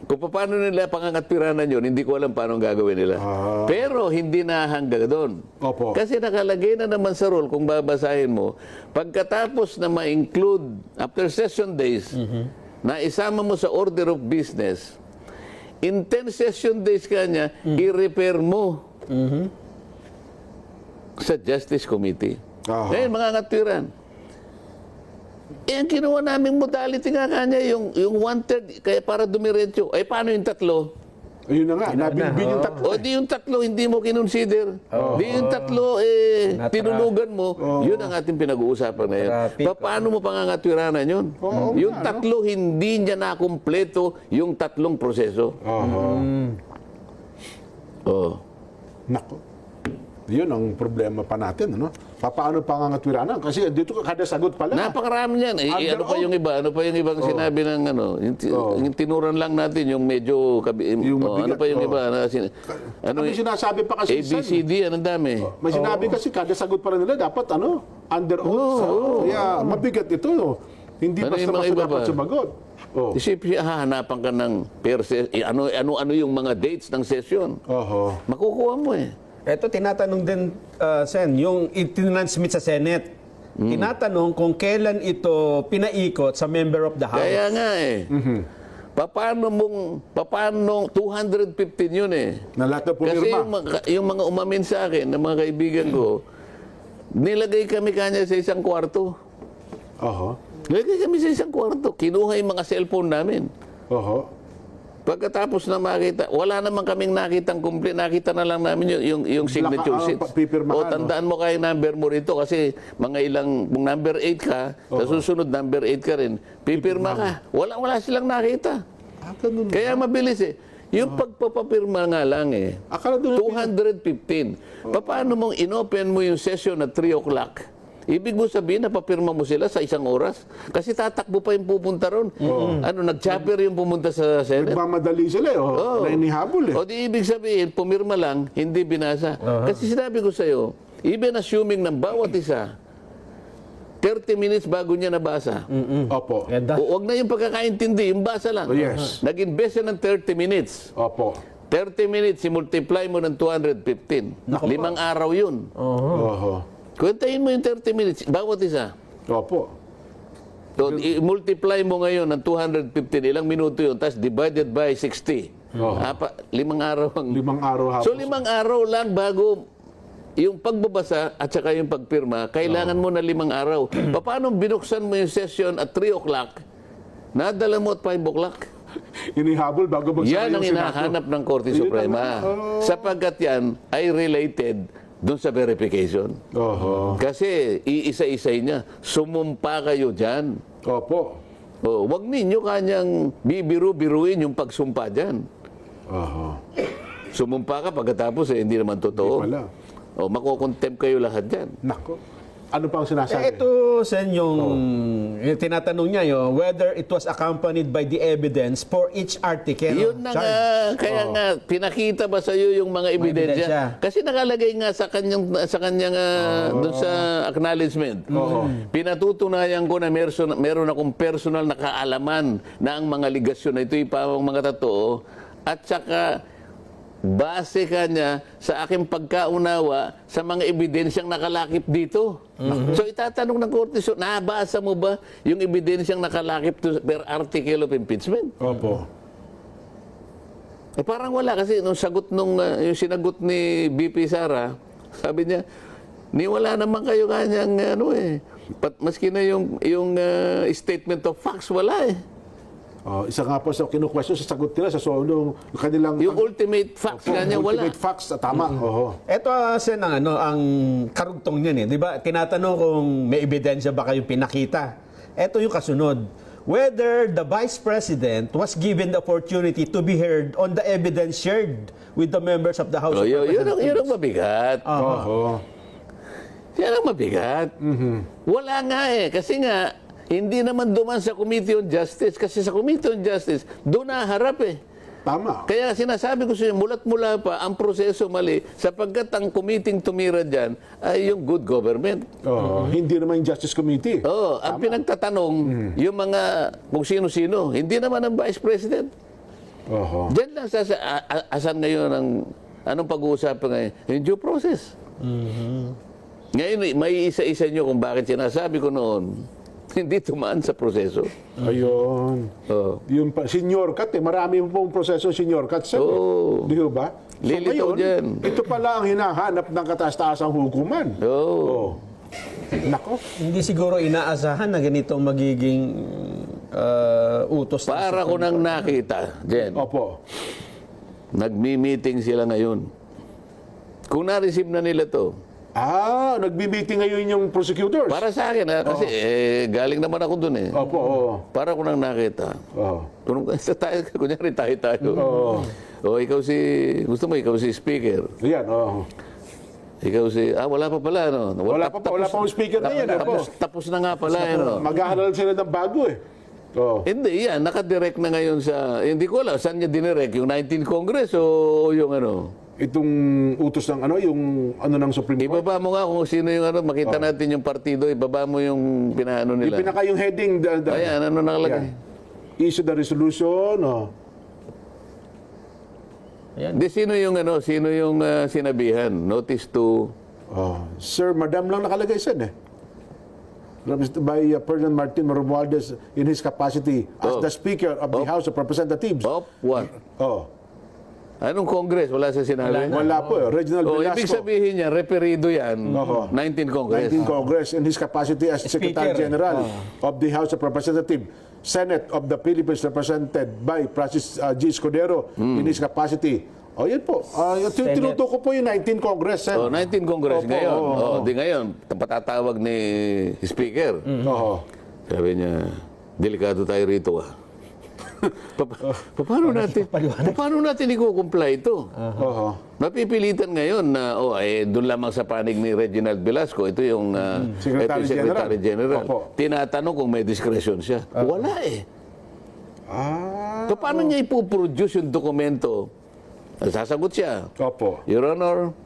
Kung paano nila pangangatpiranan yun, hindi ko alam paano gagawin nila. Pero hindi na hanggang doon. Opo. Kasi nakalagay na naman sa rule, kung babasahin mo, pagkatapos na ma-include, after session days, na isama mo sa order of business, in 10 session days kanya, i-repair mo sa Justice Committee. Ngayon, mga ngatpiran, ang ginawa naming modality nga kanya, yung 1/3, kaya para dumiretso. Paano yung 3? Ayun na nga, nabilbil yung 3. O di yung 3, hindi mo kinonsider. Di yung 3, tinulugan mo. Yun ang ating pinag-uusapan ngayon. Paano mo pangangatwiranan yun? Yung 3, hindi niya nakumpleto yung 3 proseso. Nako. Yun ang problema pa natin, ano? Paano pangangatwiranan? Kasi dito kada sagot pala. Napakarami niyan. Ano pa yung iba? Ano pa yung ibang sinabi ng ano? Yung tinuran lang natin, yung medyo... Yung mabigat, ano pa yung iba? May sinasabi pa kasi ABCD, anong dami? may sinabi kasi kada sagot pa rin nila dapat under oath. Kaya mabigat ito. No? Hindi Ano yung mga basta iba dapat ba? sumagot. Isip siya, hahanapan ka ng ano yung mga dates ng session. Makukuha mo eh. Ito, tinatanong din, Sen, yung itinransmit sa Senate. Tinatanong kung kailan ito pinaikot sa member of the House. Kaya nga eh. Paano 215 yun eh. Na lahat na Kasi pumirma. yung mga umamin sa akin, ng mga kaibigan ko, nilagay kami kanya sa isang kwarto. Nilagay kami sa isang kwarto. Kinuha yung mga cellphone namin. Pagkatapos na makita, wala naman kaming nakitang complete. Nakita na lang namin yung signature sheets. O tandaan mo kayo number mo rito kasi mga ilang, kung number 8 ka, sa susunod number 8 ka rin, pipirma ka. Wala silang nakita. Kaya mabilis eh. Yung pagpapapirma nga lang eh. 215. Paano mong inopen mo yung session at 3 o'clock? Ibig mo sabihin, napapirma mo sila sa 1 oras? Kasi tatakbo pa yung pupunta ron. Nag-chopper yung pumunta sa Senate. Nagmamadali sila na inihabol eh. O di ibig sabihin, pumirma lang, hindi binasa. Kasi sinabi ko sa'yo, even assuming ng bawat isa, 30 minutes bago niya nabasa. Opo. Huwag na yung pagkakaintindi, yung basa lang. Yes. Nag-invest siya ng 30 minutes. Opo. 30 minutes, i-multiply mo ng 215. 5 araw yun. Kwentahin mo yung 30 minutes, bawat isa. Opo. So, i-multiply mo ngayon ng 215, ilang minuto yun, tapos divided by 60. 5 araw ang... 5 araw hapos. So, 5 araw lang bago yung pagbabasa at saka yung pagpirma, kailangan mo na 5 araw. Paano binuksan mo yung session at 3 o'clock, nadala mo at 5 o'clock? Inihabol bago magsara Yan ang yung hinahanap ng Korte Suprema. Sapagkat yan ay related doon sa verification. Kasi iisa-isay niya. Sumumpa kayo dyan. Opo. Wag ninyo kanyang bibiru-biruin yung pagsumpa dyan. Sumumpa ka pagkatapos hindi naman totoo. Hindi pala. Makukontempt kayo lahat dyan. Nako. Ano pa ang sinasabi? Ito, Sen, yung tinatanong niya, whether it was accompanied by the evidence for each article. Yun na nga. Kaya nga, pinakita ba sa iyo yung mga ebidensya? Kasi nakalagay nga sa kanyang doon sa acknowledgement. Pinatutunayan ko na meron akong personal na kaalaman na ang mga ligasyon na ito'y pamang mga totoo. At saka, base ka niya sa aking pagkaunawa sa mga ebidensyang nakalakip dito. So itatanong ng Korte, nabasa mo ba yung ebidensyang nakalakip per article of impeachment? Opo. Eh parang wala kasi nung sagot yung sinagot ni BP Sara, sabi niya, wala naman kayo kanyang maski na yung statement of facts wala eh. Isa nga po sa kinu-question sa sagot nila sa nung kanilang Yung ultimate facts kanya wala. ultimate facts, tama. Ito, Sen, ang karugtong niyan eh. Di ba? Tinatanong kung may ebidensya ba kayong pinakita. Ito yung kasunod. Whether the Vice President was given the opportunity to be heard on the evidence shared with the members of the House of Representatives. Yun ang mabigat. Yan ang mabigat. Wala nga eh. Kasi nga, hindi naman duman sa Committee on Justice. Kasi sa Committee on Justice, doon naharap eh. Tama. Kaya sinasabi ko sa inyo, mula pa ang proseso mali sapagkat ang committee tumira dyan ay yung good government. Hindi naman yung Justice Committee. Ang pinagtatanong, yung mga kung sino-sino, hindi naman ang Vice President. Diyan lang asan ngayon anong pag-uusapan ngayon? Yung due process. Ngayon, may isa-isa nyo kung bakit sinasabi ko noon, hindi tumaan sa proseso. Ayun. Yung senior cut, marami pong proseso senior cut. Di ba? Lilitaw dyan. Ito pala ang hinahanap ng kataas-taasang hukuman. Nako. Hindi siguro inaasahan na ganito ang magiging utos. Para ko nang nakita, Jen, Opo. nagmi-meeting sila ngayon. Kung na-receive na nila to, nagbi-meeting ngayon yung prosecutors. para sa akin, kasi galing naman ako dun eh. Opo. Para ko nang nakita. Kunyari tayo. Ikaw gusto mo ikaw si speaker. Yan, Ikaw wala pa pala, no? Wala pa yung speaker na yan. Tapos na nga pala, no? Maghahalal sila ng bago eh. Hindi, yan. Nakadirect na ngayon sa, hindi ko alam, saan niya dinirect? Yung 19th Congress o yung Itong utos ng yung ng Supreme Court. Ibaba mo nga kung sino yung makita natin yung partido, ibaba mo yung pinaano nila. Pinaka yung heading. Ayan, ano nakalagay? Issue the resolution. Di sino yung sinabihan? Notice to... Sir, Madam lang nakalagay sen eh. By President Martin Romualdez in his capacity as the Speaker of the House of Representatives. What? Anong Congress? Wala sa sinabi? Wala po eh. Reginald Velasco. Ibig sabihin niya, referido yan, 19th Congress. 19th Congress in his capacity as Secretary General of the House of Representatives. Senate of the Philippines represented by Francis G. Escudero in his capacity. Yan po. Tinutuko po yung 19th Congress. 19th Congress ngayon. Di ngayon, patatawag ni Speaker. Sabi niya, delikado tayo rito paano natin i-comply ito? Napipilitan ngayon na doon lamang sa panig ni Reginald Velasco, ito yung Secretary General. Tinatanong kung may discretion siya. Wala eh. Paano niya ipoproduce yung dokumento? Sasagot siya. Your Honor,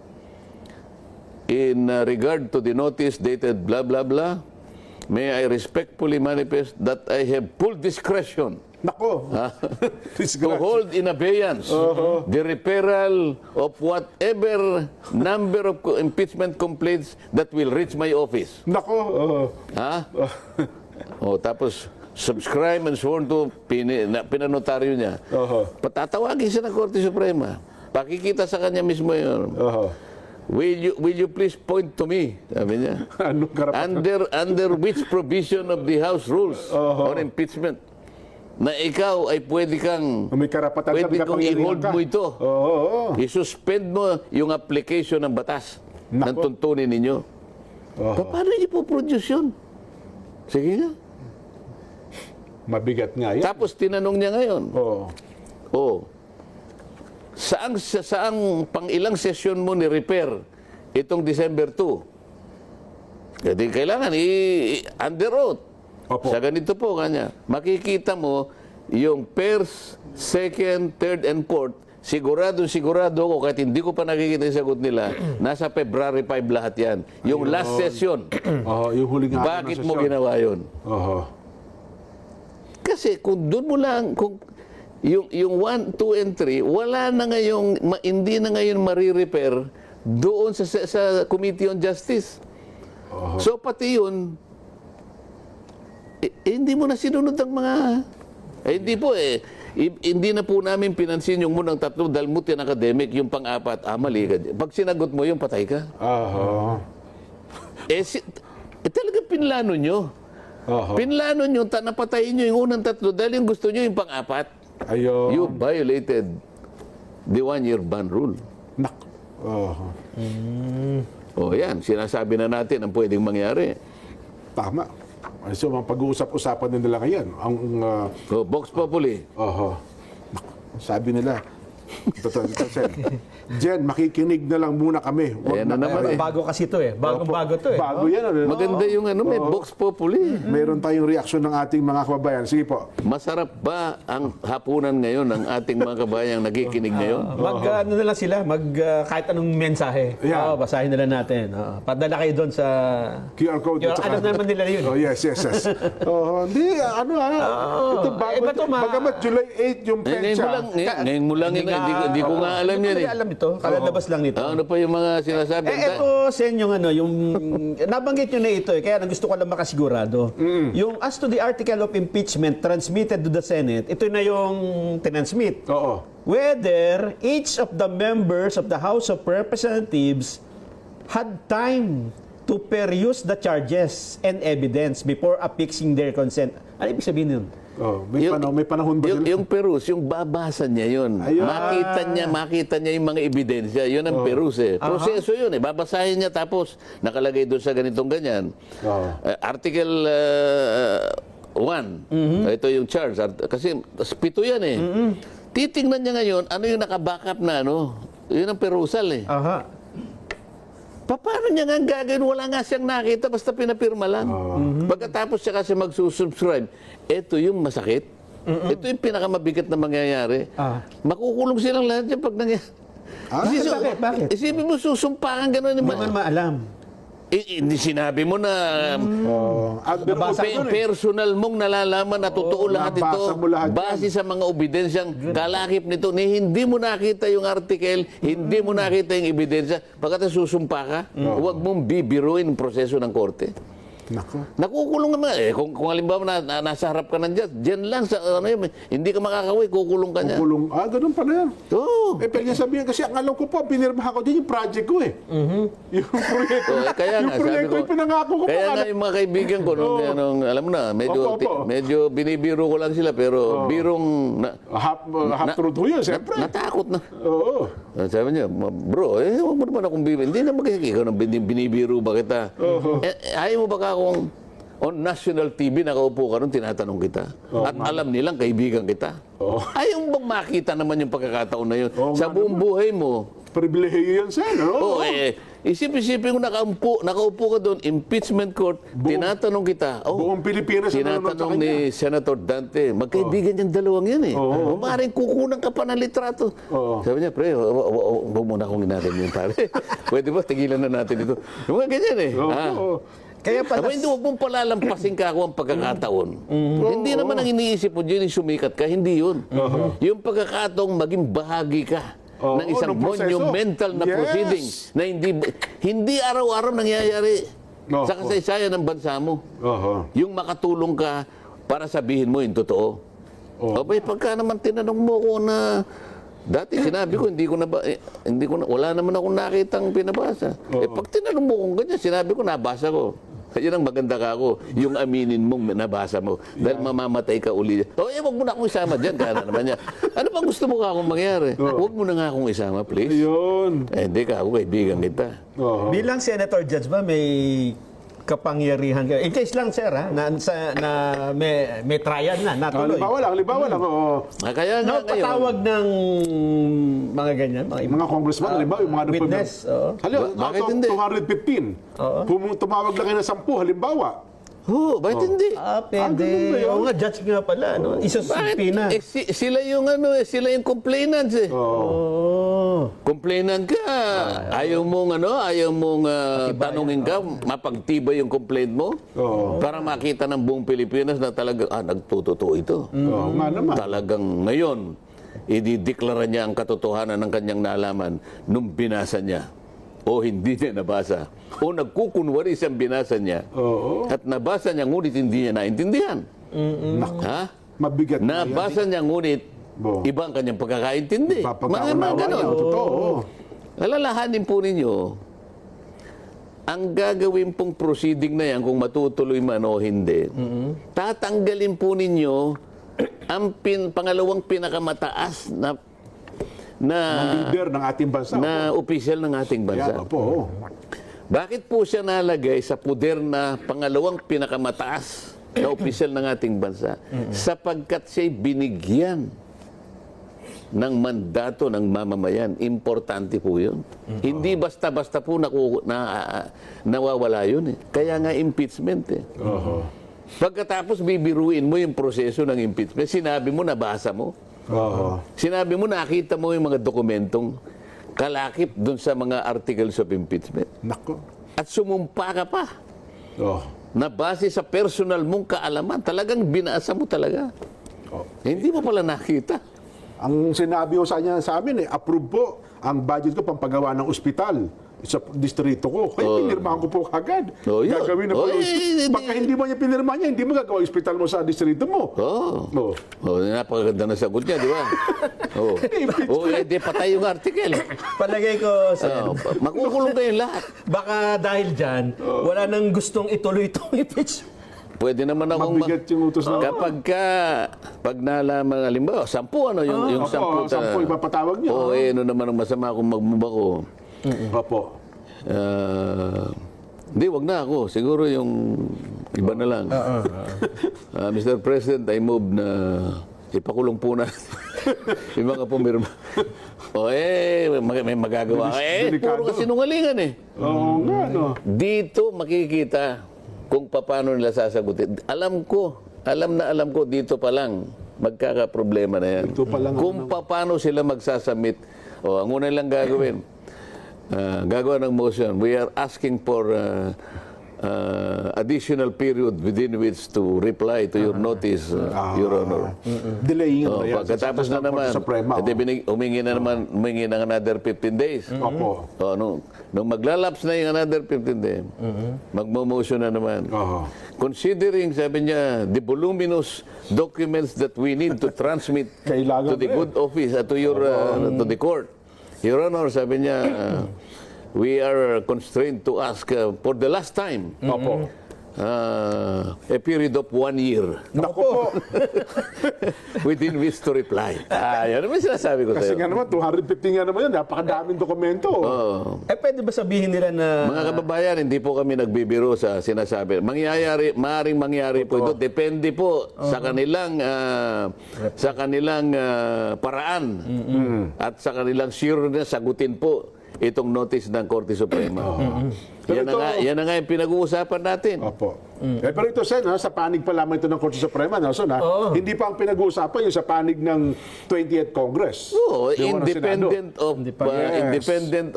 in regard to the notice dated blah blah blah, may I respectfully manifest that I have full discretion Nako. to hold in abeyance the referral of whatever number of impeachment complaints that will reach my office. Nako. Tapos subscribe and sworn to pinanotaryo niya. Patatawagin siya ng Korte Suprema. Pakikita sa kanya mismo yun. Will you please point to me? Sabi niya. Anong karapatan? Under which provision of the House rules on impeachment na ikaw ay pwede kang may karapatan kong i-hold mo ito. I-suspend mo yung application ng batas ng tuntunin ninyo. Paano ipoproduce yun? Sige nga. Mabigat nga yan. Tapos tinanong niya ngayon. Saang pang ilang session mo ni-repair itong December 2? Jadi kailangan under oath. Sa ganito po kanya, makikita mo yung first, second, third, and fourth, sigurado ko, kahit hindi ko pa nakikita yung sagot nila, nasa February 5 lahat yan. Yung last session. Yung huling Bakit mo ginawa yun? Kasi kung doon mo lang, kung yung 1, 2, and 3, wala na ngayong, hindi na ngayon marirepair doon sa Committee on Justice. So pati yun, hindi mo na sinunod ang mga... hindi po Hindi na po namin pinansin yung munang tatlo dahil mutin academic, yung pang-apat, mali ka. Pag sinagot mo yung patay ka. Aha. Talaga pinlano nyo. Aha. Pinlano nyo, napatayin nyo yung unang tatlo dahil yung gusto nyo yung pang-apat. Ayun. You violated the one-year ban rule. Nak. Aha. O yan, sinasabi na natin ang pwedeng mangyari. Tama. So, pag-uusap-usapan din nila ngayon. Ang, So, Vox Populi. aha. Sabi nila, totoo, Sen, Jen, makikinig na lang muna kami. Ayan na naman eh. Bago kasi ito eh. Bagong-bago to eh. Bago yan. Ano? Maganda yung may Vox Populi. Meron tayong reaksyon ng ating mga kababayan. Sige po. Masarap ba ang hapunan ngayon ng ating mga kabayang nakikinig ngayon? Ano na lang sila, kahit anong mensahe. Yeah. Basahin nila natin. Padala kayo doon sa QR code. at saka- alam naman nila yun. Oh, yes. Hindi, ito bago. iba to, Bagamat July 8 yung Ngayon mo lang yun. Hindi ko nga alam yan eh. Hindi alam ito. Kalalabas lang nito. Ano pa yung mga sinasabi? Ito, Sen, yung nabanggit nyo na ito eh, kaya gusto ko lang makasigurado. Yung as to the article of impeachment transmitted to the Senate, ito na yung tinansmit. Oo. Whether each of the members of the House of Representatives had time to peruse the charges and evidence before affixing their consent. Ano ibig sabihin yun? Oh, may panahon ba sila? Yung perus, yung babasa niya yun. Ayun. Makita niya yung mga ebidensya. Yun ang perus eh. Proseso yun eh. Babasahin niya tapos nakalagay doon sa ganitong ganyan. Article 1. Ito yung charge. Kasi 7 yan eh. Titingnan niya ngayon, ano yung nakabackup na ano. Yun ang perusal eh. Aha. Paano niya nga gagawin? Wala nga siyang nakita, basta pinapirma lang. Pagkatapos siya kasi magsusubscribe, ito yung masakit. Ito yung pinakamabigat na mangyayari. Makukulong silang lahat yan pag nangyayari. Bakit? Isipin mo, susumpakan gano'n. Hindi naman maalam. Hindi sinabi mo na Nabasa personal mong nalalaman na totoo lahat ito nabasa mo lahat base sa mga ebidensyang kalakip nito ni hindi mo nakita yung article, hindi mo nakita yung ebidensya, pagkatapos susumpa ka, huwag mong bibiruin ang proseso ng korte. Nako. Nakukulong naman. Kung halimbawa nasa harap ka ng judge, dyan lang sa hindi ka makakaway, kukulong ka niya. Kulong. Ganun pala yan. Oo. Pwede sabihin kasi ang alam ko po, pinirmahan ko din yung project ko eh. Yung proyekto. Kaya yung nga, proyekto yung pinangako ko kaya pa. nga yung mga kaibigan ko, alam mo na, medyo binibiro ko lang sila, pero birong Half-truth ho yun, siyempre. natakot na. Oo. Sabi niya, bro, huwag mo naman akong bibiro. Hindi naman kasi ikaw nang binibiro ba kita? Ayaw mo ba akong on national TV, nakaupo ka ron, tinatanong kita. At alam nilang kaibigan kita. Ayaw mo bang makita naman yung pagkakataon na yun? Sa buong buhay mo, Pribilehiyo yan, sir. isip-isipin ko nakaupo ka doon, impeachment court, tinatanong kita. Buong Pilipinas na nanonood sa Tinatanong kanya. ni Senator Dante, magkaibigan yung dalawang yan eh. Maaaring kukunan ka pa ng litrato. Sabi niya, pre, huwag muna akong natin yun, pare. Pwede ba, tigilan na natin ito. Yung mga ganyan eh. Kaya pala, Hindi, huwag mong palalampasin ka ako ang pagkakataon. Hindi naman ang iniisip mo dyan yung sumikat ka, hindi yun. Yung pagkakataong maging bahagi ka ng isang ng proseso. monumental na proceeding na hindi araw-araw nangyayari sa kasaysayan ng bansa mo. Yung makatulong ka para sabihin mo yung totoo. Abay, pagka naman tinanong mo ko na dati sinabi ko, wala naman akong nakitang pinabasa. Pag tinanong mo kung ganyan, sinabi ko, nabasa ko. Yun ang maganda ka ako, yung aminin mong nabasa mo. Dahil mamamatay ka uli. Huwag mo na akong isama dyan. Kaya naman niya. Ano bang gusto mo ka akong mangyari? Huwag mo na nga akong isama, please. Ayun. Hindi ka ako, kaibigan kita. bilang senator judge ba, may kapangyarihan ka? In case lang, sir, na may trial na, natuloy. Halimbawa lang. Kaya nga ngayon, Napatawag ng mga ganyan, Mga congressman, halimbawa, yung mga witness. Halimbawa, Bakit out of hindi? 215. Tumawag lang kayo ng 10, halimbawa. bakit hindi? Pwede. ganun ba yun? Oo nga, judge nga pala. No? Isa-subpoena. Sila yung complainants eh. Complainant ka. Ayaw mong tanungin ka, mapagtibay yung complaint mo. Para makita ng buong Pilipinas na talagang nagtutotoo ito. Nga naman. Talagang ngayon, idideklara niya ang katotohanan ng kanyang nalaman nung binasa niya. O hindi niya nabasa. O nagkukunwari siyang binasa niya. At nabasa niya ngunit hindi niya naintindihan. Ha? Mabigat na yan. Nabasa niya ngunit Bo. Iba ang kanyang pagkakaintindi. Mga Papagkaunawa ganon. niya, totoo. Alalahanin po ninyo, ang gagawin pong proceeding na yan, kung matutuloy man o hindi, tatanggalin po ninyo ang pangalawang pinakamataas na Leader ng ating bansa. opisyal ng ating bansa. Yan, opo. Bakit po siya nalagay sa puder na pangalawang pinakamataas na opisyal ng ating bansa? Sapagkat siya'y binigyan ng mandato ng mamamayan. Importante po yun. Hindi basta-basta po nawawala yun. Kaya nga impeachment. Pagkatapos bibiruin mo yung proseso ng impeachment, sinabi mo, nabasa mo. Sinabi mo, nakita mo yung mga dokumentong kalakip dun sa mga articles of impeachment. Nako. At sumumpa ka pa na base sa personal mong kaalaman. Talagang binasa mo talaga. Hindi mo pala nakita. Ang sinabi ko sa amin, approve po ang budget ko pampagawa ng ospital sa distrito ko. Kaya pinirmahan ko po kagad. Yun. Gagawin na po. Pagka hindi mo niya pinirma niya, hindi mo gagawa yung ospital mo sa distrito mo. Napakaganda na sagot niya, di ba? Di patay yung article. Palagay ko, Sen, Makukulong kayong lahat. baka dahil dyan, wala nang gustong ituloy itong impeachment. Pwede naman akong Mabigat yung utos na. pag nalaman, halimbawa, 10 yung 10. 10 ipapatawag niyo. Ano naman ang masama kung magmumako. Opo. Hindi, wag na ako. Siguro yung iba na lang. Mr. President, I move na ipakulong po na yung mga pumirma. May magagawa. Delikado. Puro kasinungalingan Oo nga, no. Dito makikita kung paano nila sasagutin. Alam ko dito pa lang magkakaproblema na yan. Dito pa lang Kung paano sila magsasamit. Ang una lang gagawin, gagawa ng motion. We are asking for additional period within which to reply to your notice, Your Honor. Delaying na yan. Pagkatapos na naman, humingi ng another 15 days. Opo. Nung maglalaps na yung another 15 days, magmo-motion na naman. Considering, sabi niya, the voluminous documents that we need to transmit to the good office, to the court. Your Honor, sabi niya, we are constrained to ask for the last time a period of 1 year Naku po. within which to reply. Yan naman sinasabi ko Kasi sa'yo. nga naman, 250 nga naman yan. Napakadaming dokumento. Pwede ba sabihin nila na... Mga kababayan, hindi po kami nagbibiro sa sinasabi. Maaaring mangyari po ito. Depende po sa kanilang paraan at sa kanilang sure na sagutin po itong notice ng Korte Suprema. Yan na nga yung pinag-uusapan natin. Opo. Pero ito, Sen, sa panig pa lamang ito ng Korte Suprema, Nelson, hindi pa ang pinag-uusapan yung sa panig ng 20th Congress. Independent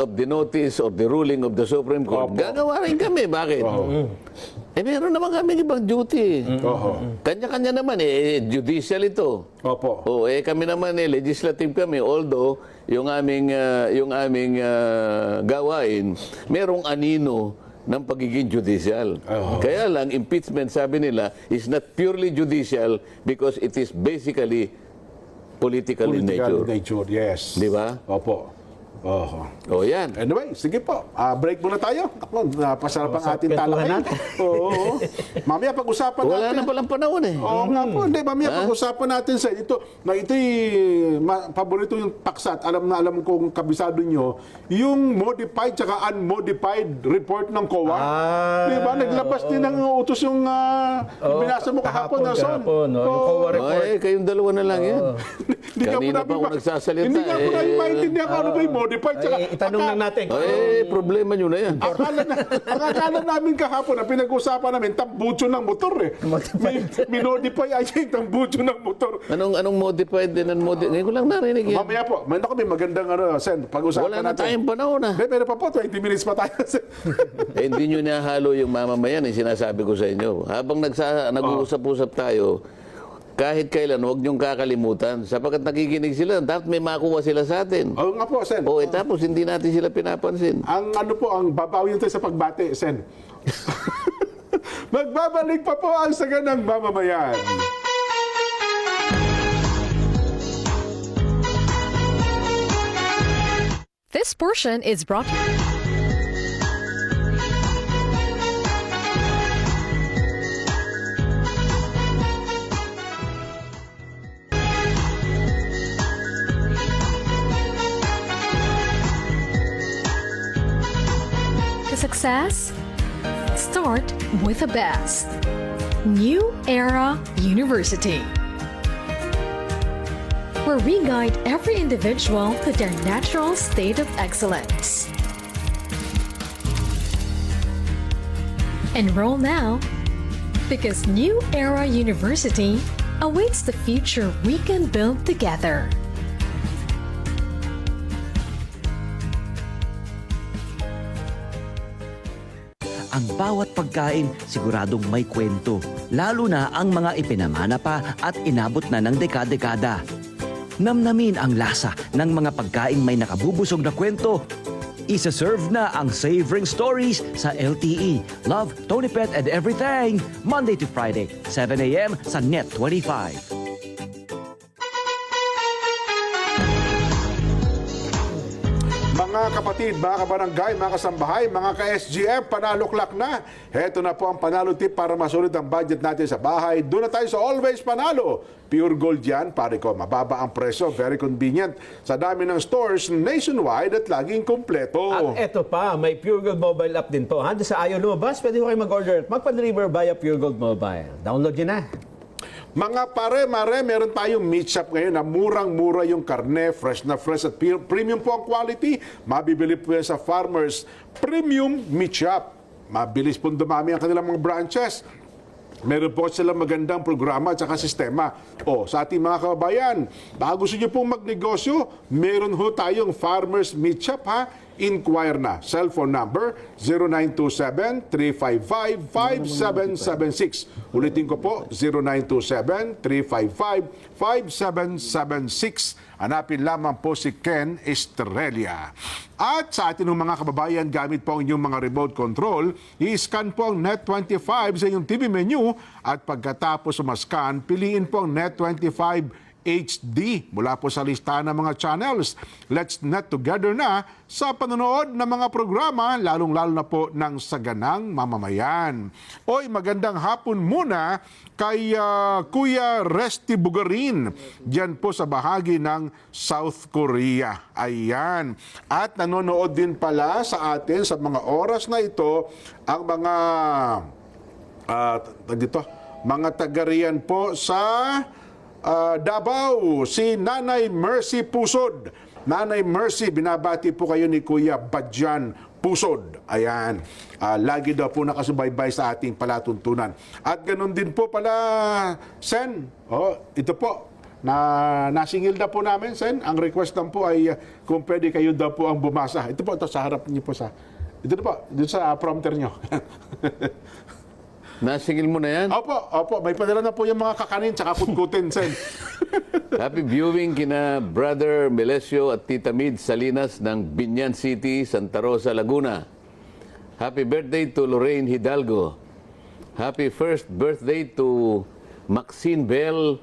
of the notice of the ruling of the Supreme Court. Gagawa rin kami. Bakit? Meron naman kami ibang duty. Kanya-kanya naman, judicial ito. Opo. Kami naman, legislative kami. Although, yung aming gawain, merong anino ng pagiging judicial. Kaya lang, impeachment, sabi nila, is not purely judicial because it is basically political in nature. Yes. Di ba? Opo. Yan. Anyway, sige po. Break muna tayo. Ako, napasarap ang ating talakay. Mamaya pag-usapan natin. Wala na palang panahon Oo nga po. Hindi, mamaya pag-usapan natin sa ito. Ito'y paborito yung paksa at alam kong kabisado nyo. Yung modified tsaka unmodified report ng COA. Diba? Naglabas din ng utos yung binasa mo kahapon na son. Yung COA report. Kayong dalawa na lang yan. Kanina pa ako nagsasalita. Hindi nga po namin maintindihan kung ano ba yung modified tsaka. Itanong lang natin. Problema nyo na yan. Akala namin kahapon na pinag-usapan namin tambucho ng motor Minodify ay yung tambucho ng motor. Anong modified din? Ngayon ko lang narinig yan. Mamaya po, meron kami magandang Sen, pag-usapan Wala na natin. tayong panahon na. Pero pa po, 20 minutes pa tayo. Hindi nyo nahalo yung mamamayan, sinasabi ko sa inyo. Habang nag-uusap-usap tayo, kahit kailan, huwag niyong kakalimutan. Sapagkat nakikinig sila, dapat may makuha sila sa atin. Oo nga po, Sen. Tapos hindi natin sila pinapansin. Ang babawi tayo sa pagbate, Sen. Magbabalik pa po ang saganang mamamayan. This portion is brought to success. Start with the best. New Era University, where we guide every individual to their natural state of excellence. Enroll now, because New Era University awaits the future we can build together. Ang bawat pagkain siguradong may kwento, lalo na ang mga ipinamana pa at inabot na ng dekada-dekada. Namnamin ang lasa ng mga pagkaing may nakabubusog na kwento. Isa-serve na ang Savoring Stories sa LTE. Love, Tony Pet and Everything. Monday to Friday, 7 a.m. sa Net 25. Mga kapatid, mga kabarangay, mga kasambahay, mga ka-SGM, panalo-clock na. Heto na po ang panalo tip para masulit ang budget natin sa bahay. Doon na tayo sa Always Panalo. Pure gold yan, pare ko. Mababa ang presyo, very convenient. Sa dami ng stores nationwide at laging kumpleto. At eto pa, may Pure Gold mobile app din po. Ha? Sa ayaw lumabas, pwede ko kayo mag-order at magpa-deliver via Pure Gold mobile. Download nyo na. Mga pare-mare, meron tayong meat shop ngayon na murang-mura yung karne, fresh na fresh at premium po ang quality. Mabibili po yan sa Farmers Premium Meat Shop. Mabilis po dumami ang kanilang mga branches. Meron po silang magandang programa at saka sistema. O, sa ating mga kababayan, baka gusto nyo pong magnegosyo, meron ho tayong Farmers Meat Shop, ha? Inquire na. Cellphone number 0927-355-5776. Ulitin ko po, 0927-355-5776. Hanapin lamang po si Ken Estrella. At sa atin mga kababayan, gamit po ang inyong mga remote control, i-scan po ang Net25 sa inyong TV menu at pagkatapos sumascan, piliin po ang Net25 HD mula po sa listahan ng mga channels. Let's net together na sa panonood ng mga programa, lalong-lalo na po ng saganang mamamayan. Oy, magandang hapon muna kay Kuya Resty Bugarin, diyan po sa bahagi ng South Korea. Ayan. At nanonood din pala sa atin sa mga oras na ito ang mga mga taga-riyan po sa Davao, si Nanay Mercy Pusod. Nanay Mercy, binabati po kayo ni Kuya Badjan Pusod. Ayan. Lagi daw po nakasubaybay sa ating palatuntunan. At ganun din po pala, Sen. Ito po. Nasingil na po namin, Sen. Ang request lang po ay kung pwede kayo daw po ang bumasa. Ito po, ito sa harap niyo po sa... Ito po, dito sa prompter niyo. Nasingil mo na yan? Opo. May padala na po yung mga kakanin tsaka kutkutin, Sen. Happy viewing kina Brother Melesio at Tita Mid Salinas ng Binyan City, Santa Rosa, Laguna. Happy birthday to Lorraine Hidalgo. Happy first birthday to Maxine Bell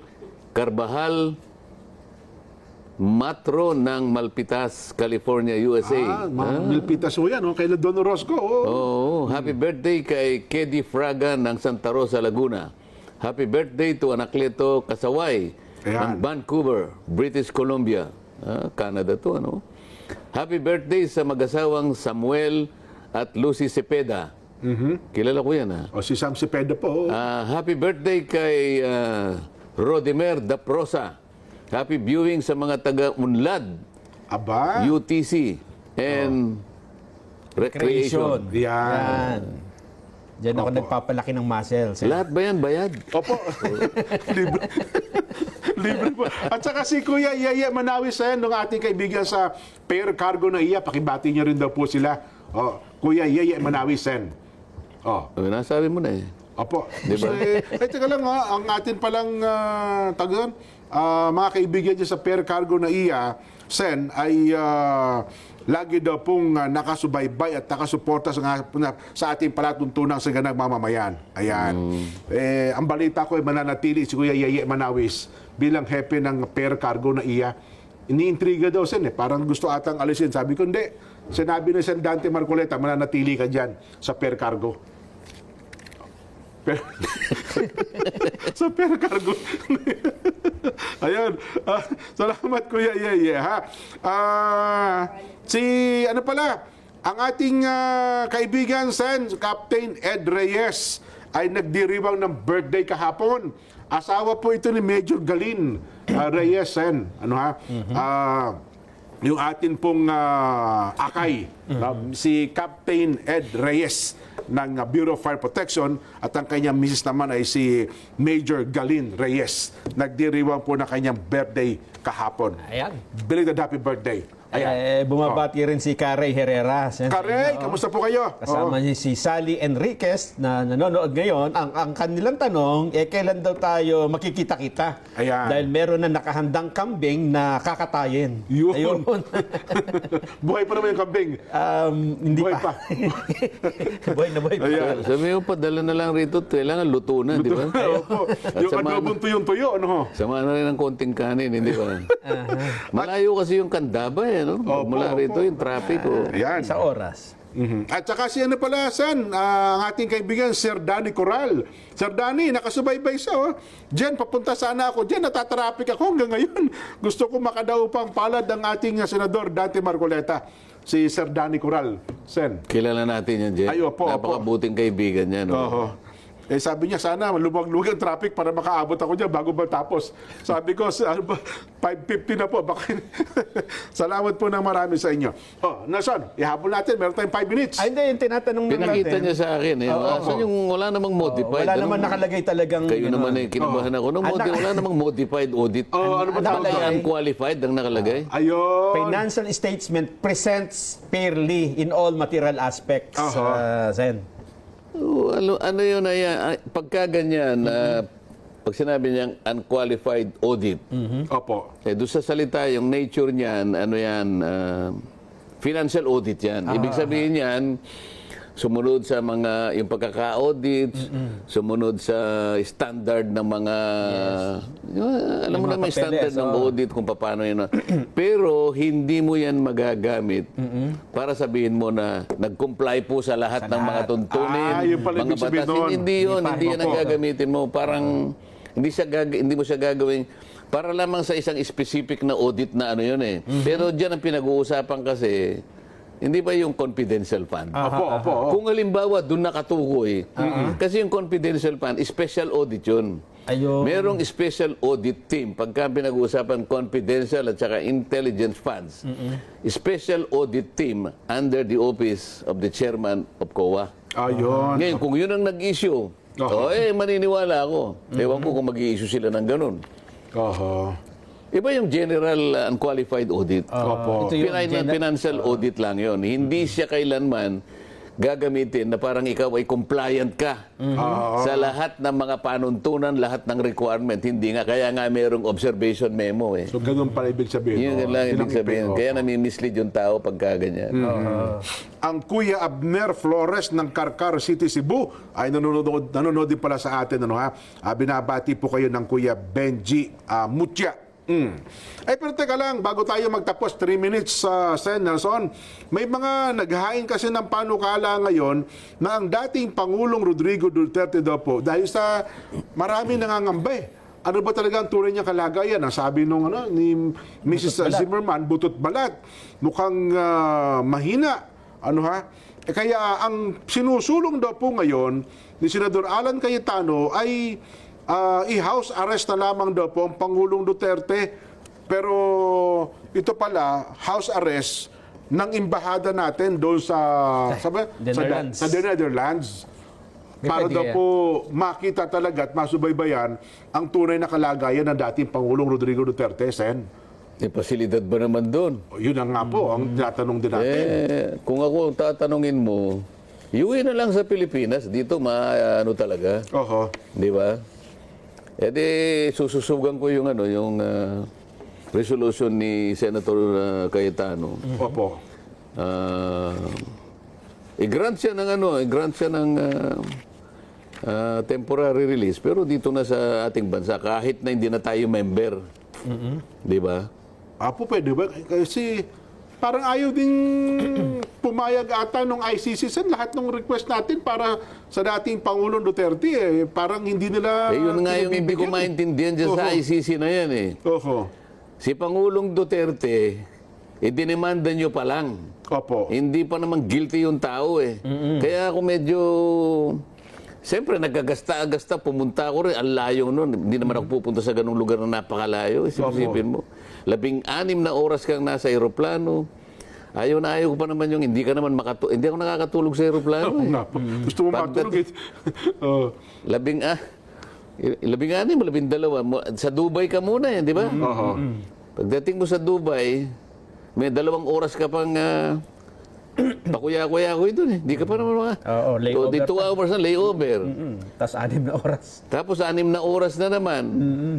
Carbajal Matro ng Malpitas, California, USA. Malpitas po yan, kay Don Orozco. Happy birthday kay Kedi Fraga ng Santa Rosa, Laguna. Happy birthday to Anacleto Kasaway ng Vancouver, British Columbia. Canada to, ano? Happy birthday sa mag-asawang Samuel at Lucy Cepeda. Kilala ko yan, ha? Si Sam Cepeda po. Happy birthday kay Rodimer Daprosa. Happy viewing sa mga taga-Unlad, Aba. UTC, and Recreation. Yan. Diyan ako nagpapalaki ng muscles. Lahat ba yan bayad? Opo. Libre po. At saka si Kuya Yaya Manawis, nung ating kaibigan sa Pair Cargo na iya, pakibati niyo rin daw po sila. Kuya Yaya Manawis, Nasabi mo na eh. Opo. Diba? Teka lang, ang atin palang mga kaibigan dyan sa Pair Cargo na iya, Sen, ay lagi daw pong nakasubaybay at nakasuporta sa ating palatuntunang sa ganang mamamayan. Ayan. Ang balita ko ay mananatili si Kuya Yeye Manawis bilang hepe ng Pair Cargo na iya iniintriga daw Sen parang gusto atang alisin. Sabi ko, hindi. Sinabi ni Sen Dante Marcoleta, mananatili ka dyan sa per cargo. Sa per cargo. Ayan. Salamat Kuya Yeye ha. Si ano pala, ang ating kaibigan Sen, Captain Ed Reyes ay nagdiriwang ng birthday kahapon. Asawa po ito ni Major Galin Reyes Sen. Ano ha? Yung atin pong akay, si Captain Ed Reyes ng Bureau of Fire Protection at ang kanyang misis naman ay si Major Galin Reyes. Nagdiriwang po ng kanyang birthday kahapon. Ayan. Belated happy birthday. Ayan. Bumabati rin si Carey Herrera. Karey, kamusta po kayo? Kasama niya si Sally Enriquez na nanonood ngayon. Ang kanilang tanong, kailan daw tayo makikita-kita? Ayan. Dahil meron na nakahandang kambing na kakatayin. Yun. Ayun. Buhay pa naman yung kambing. Hindi Buhay pa. Buhay na buhay pa. Ayan. Sabi mo, padala na lang rito, kailangan luto na, di ba? Opo. Yung adobong tuyong-tuyo, ano ho? Sama na rin ng konting kanin, hindi ba? Malayo kasi yung Candaba, no? Mula rito yung traffic. Ayan. Sa oras. At saka si ano pala, San, ang ating kaibigan, Sir Danny Coral. Sir Danny, nakasubaybay siya. Oh. Diyan, papunta sana ako. Diyan, natatraffic ako hanggang ngayon. Gusto ko makadaupang palad ang ating Senador Dante Marcoleta. Si Sir Danny Coral. Sen. Kilala natin yan, Jen. Ay, opo, Napakabuting kaibigan niya, no? Oho. Sabi niya, sana lumag-luwag ang traffic para makaabot ako dyan bago matapos. Sabi ko, 5:50 na po. Baka... Salamat po ng marami sa inyo. Nason, ihabol natin. Meron tayong 5 minutes. Ay, hindi. Yung tinatanong natin. Pinakita niya sa akin, eh. Saan yung wala namang modified? Wala Ano? naman nakalagay talagang... Kayo naman eh, kinabahan ako. Wala namang modified audit. Ano ba nakalagay? tawag? Unqualified ang nakalagay. Ayun. Financial statement presents fairly in all material aspects, Sen. Ano yun na yan? Pagka ganyan, pag sinabi niyang unqualified audit, Opo. doon sa salita, yung nature niyan, ano yan, financial audit yan. Ibig sabihin yan, sumunod sa mga, yung pagkaka-audit, sumunod sa standard ng mga, alam mo Yung na may mga standard papeles, ng audit kung paano yun. Pero hindi mo yan magagamit para sabihin mo na nag-comply po sa lahat ng mga tuntunin, Yun pala mga ibig sabihin batas. nun. Hindi yun, hindi yan ang Opo. gagamitin mo. Parang, hindi mo siya gagawin para lamang sa isang specific na audit na ano yun eh. Pero dyan ang pinag-uusapan kasi, hindi ba yung confidential fund? Opo. Kung halimbawa doon nakatukoy, kasi yung confidential fund, special audit yun. Ayun. Merong special audit team pagka pinag-uusapan confidential at saka intelligence funds. Special audit team under the office of the chairman of COA. Ayun. Ngayon, kung yun ang nag-issue, maniniwala ako. Ewan ko kung mag-i-issue sila ng ganun. Oho. Iba yung general unqualified audit. Opo. Ito yung Financial audit lang yon. Hindi siya kailanman gagamitin na parang ikaw ay compliant ka sa lahat ng mga panuntunan, lahat ng requirement. Hindi nga. Kaya nga merong observation memo eh. So, ganun pala ibig sabihin. Yun lang ibig sabihin. Kaya nami-mislead yung tao pagka ganyan. Ang Kuya Abner Flores ng Carcar City, Cebu ay nanonood din pala sa atin. Binabati po kayo ng Kuya Benji Mutya. Ay, pero teka lang, bago tayo magtapos, 3 minutes sa Sen Nelson, may mga naghain kasi ng panukala ngayon na ang dating Pangulong Rodrigo Duterte daw po, dahil sa marami nangangambay. Ano ba talaga ang tunay niyang kalagayan? Ang sabi nung ni Mrs. Zimmerman, butot balat. Mukhang mahina. Kaya ang sinusulong daw po ngayon ni Senador Alan Cayetano ay i-house arrest na lamang daw po ang Pangulong Duterte. Pero ito pala, house arrest ng embahada natin doon sa Netherlands. sa Netherlands. Para daw po makita talaga at masubaybayan ang tunay na kalagayan ng dating Pangulong Rodrigo Duterte, Sen. May pasilidad ba naman doon? Yun ang nga po, ang tinatanong din natin. Kung ako ang tatanungin mo, iuwi na lang sa Pilipinas. Dito, ano talaga. Oho. Di ba? Di sususugan ko yung resolution ni Senator Cayetano. Opo. I-grant siya ng temporary release pero dito na sa ating bansa kahit na hindi na tayo member. Di ba? Apo, pwede ba? Kasi parang ayaw ding pumayag ata nung ICC sa lahat ng request natin para sa dating Pangulong Duterte. Parang hindi nila... Yun nga yung hindi ko maintindihan dyan sa Oho. ICC na yan eh. Oho. Si Pangulong Duterte, dinemanda nyo pa lang. Opo. Hindi pa naman guilty yung tao eh. Kaya ako medyo... Siyempre, nagkagasta-agasta, pumunta ako rin. Ang layo nun. Hindi naman ako pupunta sa ganung lugar na napakalayo. Isipin mo. 16 na oras kang nasa aeroplano. Ayaw na ayaw ko pa naman yung hindi ka naman hindi ako nakakatulog sa aeroplano. Oo nga po. Gusto mo matulog eh. Oh. 16, 12. Sa Dubai ka muna eh, di ba? Oho. Pagdating mo sa Dubai, may 2 oras ka pang pakuya-kuya ko doon eh. Di ka pa naman mga... Oo, layover Di 2 hours na layover. Tapos 6 na oras. Tapos 6 na oras na naman.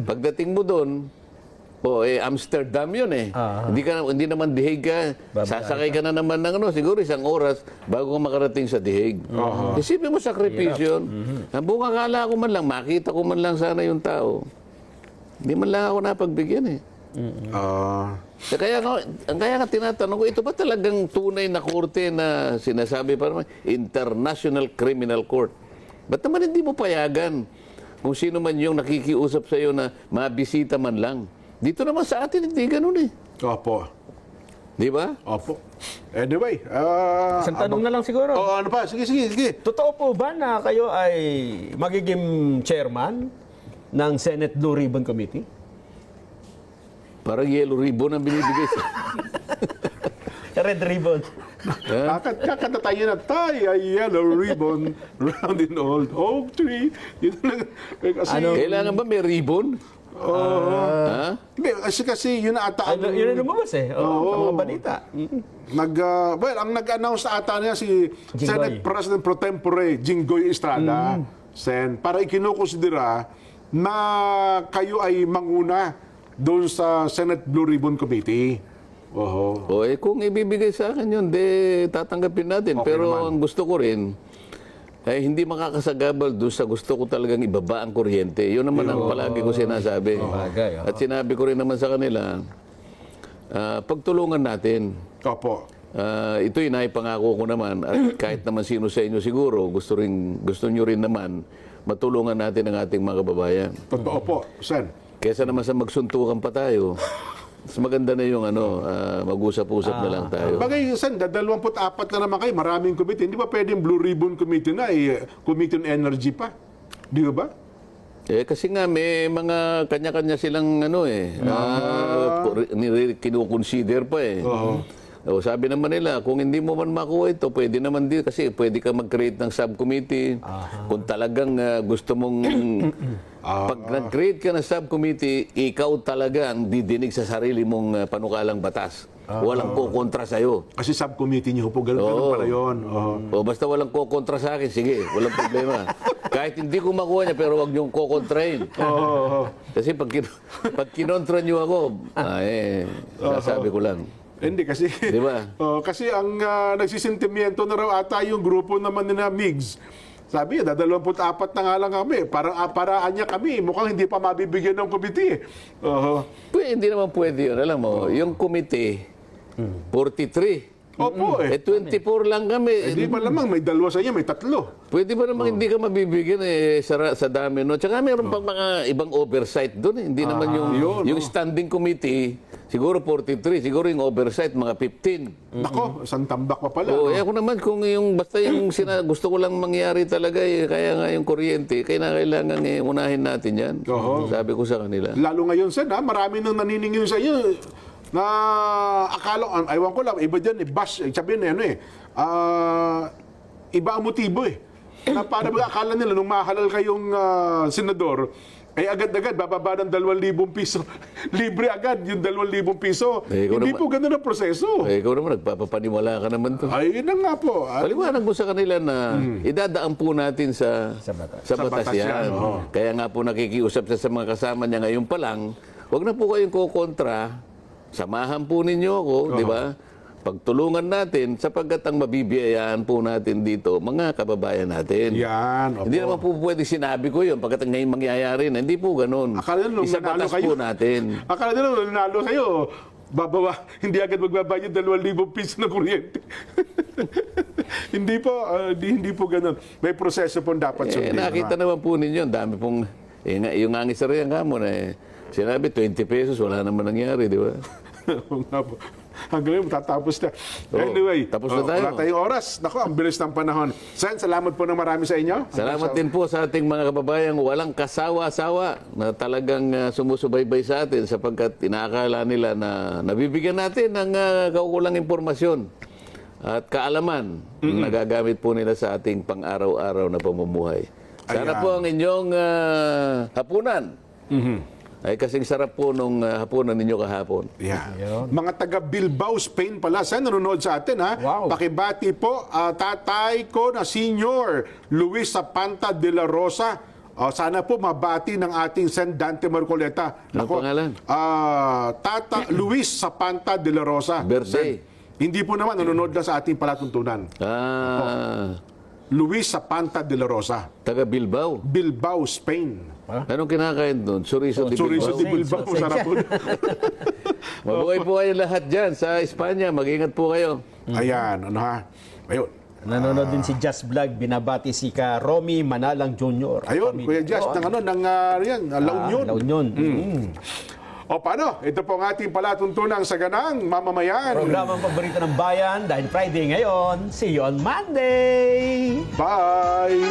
Pagdating mo doon, Amsterdam yun eh. Hindi naman dihig ka. Sasakay ka na naman ng siguro 1 oras bago ka makarating sa dihig. Isipin mo sakripisyo. Ang buong akala ko man lang, makita ko man lang sana yung tao. Hindi man lang ako napagbigyan eh. Kaya nga tinatanong ko, ito ba talagang tunay na korte na sinasabi pa naman, International Criminal Court? Ba't naman hindi mo payagan kung sino man yung nakikiusap sa iyo na mabisita man lang? Dito naman sa atin, hindi ganun eh. Opo. Di ba? Opo. Anyway. Isang tanong na lang siguro. Ano pa? Sige. Totoo po ba na kayo ay magiging chairman ng Senate Blue Ribbon Committee? Parang yellow ribbon ang binibigay sa... Red ribbon. Kakatatayo na tayo ay yellow ribbon round in old oak tree. Yun lang. Kasi, Kailangan ba may ribbon? Ha? Hindi, kasi yun na ata ang... Yun ang lumabas eh. Sa mga balita. Ang nag-announce na ata niya si Jinggoy. Senate President Pro Tempore Jinggoy Estrada, Sen, para ikinukonsidera na kayo ay manguna doon sa Senate Blue Ribbon Committee. Oho. Kung ibibigay sa akin yun, tatanggapin natin. Okay Pero naman. ang gusto ko rin, ay hindi makakasagabal doon sa gusto ko talagang ibaba ang kuryente. Yun naman ang palagi ko sinasabi. Bagay, At sinabi ko rin naman sa kanila, pagtulungan natin. Opo. Ito'y naipangako ko naman. At kahit naman sino sa inyo siguro, gusto nyo rin naman matulungan natin ang ating mga kababayan. Totoo po, Sen. Kesa naman sa magsuntukan pa tayo, mas maganda na yung mag-usap-usap na lang tayo. Bagay, Sen, 24 na naman kayo, maraming committee. Hindi ba pwedeng Blue Ribbon Committee na, Committee on Energy pa? Di ba? Kasi nga may mga kanya-kanya silang kinukonsider pa eh. Sabi naman nila, kung hindi mo man makuha ito, pwede naman din kasi pwede ka mag-create ng subcommittee. Kung talagang gusto mong pag nag-create ka ng subcommittee, ikaw talaga ang didinig sa sarili mong panukalang batas. Walang kukontra sa'yo. Kasi subcommittee niyo po, ganun pala yun. Basta walang kukontra sa akin, sige, walang problema. Kahit hindi ko makuha niya, pero wag niyong kukontrahin. Kasi pag kinontra niyo ako, sasabi ko lang. Hindi kasi Di ba? kasi ang nagsisentimiento na raw ata yung grupo naman nila MIGS. Sabi niya, 24 na nga lang kami. Paraan niya kami. Mukhang hindi pa mabibigyan ng committee. Hindi naman pwede yun. Alam mo, yung committee, 43. Opo 24 lang kami. Hindi pa lamang, may 2 sa inyo, may 3. Pwede ba namang hindi ka mabibigyan sa dami, no? Tsaka mayroon pang mga ibang oversight doon. Hindi naman yung standing committee, siguro 43. Siguro yung oversight, mga 15. Nako, isang tambak pa pala. Ako naman, kung basta yung gusto ko lang mangyari talaga, kaya nga yung kuryente, kailangan unahin natin yan. Sabi ko sa kanila. Lalo ngayon, Sen, marami nang naniningil sa iyo na akala, aywan ko lang, iba dyan, bash, sabihin na iba ang motibo na para ba akala nila nung mahalal kayong senador, ay agad-agad bababa ng 2,000 piso. Libre agad yung 2,000 piso. Hindi po ganun ang proseso. Ikaw naman, nagpapapaniwala ka naman to. Ay, yun na nga po. Paliwanag mo sa kanila na idadaan po natin sa batas yan. Kaya nga po nakikiusap sa mga kasama niya ngayon pa lang, huwag na po kayong kukontra. Samahan po ninyo ako, di ba? Pagtulungan natin sapagkat ang mabibiyayaan po natin dito, mga kababayan natin. Yan, opo. Hindi naman po pwede sinabi ko yun pagkat ngayon mangyayari na. Hindi po ganun. Akala nila Isa nanalo batas kayo. po natin. Akala nila nanalo kayo. hindi agad magbabayad 2,000 piso ng kuryente. hindi po ganun. May proseso po dapat sundin. Nakita naman po ninyo, ang dami pong, yung angisariyan ka mo na sinabi 20 pesos, wala naman nangyari, di ba? Oo nga po. Hanggang ngayon, tatapos na. Anyway, tapos na tayo. Wala tayong oras. Naku, ang bilis ng panahon. Sen, salamat po ng marami sa inyo. Salamat din po sa ating mga kababayang walang kasawa-sawa na talagang sumusubaybay sa atin sapagkat inaakala nila na nabibigyan natin ng kaukulang impormasyon at kaalaman na nagagamit po nila sa ating pang-araw-araw na pamumuhay. Sana Ayan. po ang inyong hapunan ay kasing sarap po nung hapunan ninyo kahapon. Yeah. Mga taga Bilbao, Spain pala. Sen, nanonood sa atin, ha? Wow. Pakibati po, tatay ko na senior, Luis Zapanta de la Rosa. Sana po mabati ng ating Sen Dante Marcoleta. Anong pangalan? Tata Luis Zapanta de la Rosa. Birthday. Sen, hindi po naman, nanonood lang sa ating palatuntunan. Luis Zapanta de la Rosa. Taga Bilbao. Bilbao, Spain. Anong kinakain doon? Chorizo de Chorizo Bilbao. de Bilbao. Masarap po. Mabuhay po kayo lahat dyan sa Espanya. Mag-ingat po kayo. Ayan, ano ha? Ayun. Nanonood din si Just Vlog, binabati si ka Romy Manalang Jr. Ayun, Kuya Jess, ng La Union. La Union. O paano? Ito po ang ating palatuntunang sa ganang mamamayan. Programang paborito ng bayan dahil Friday ngayon. See you on Monday! Bye!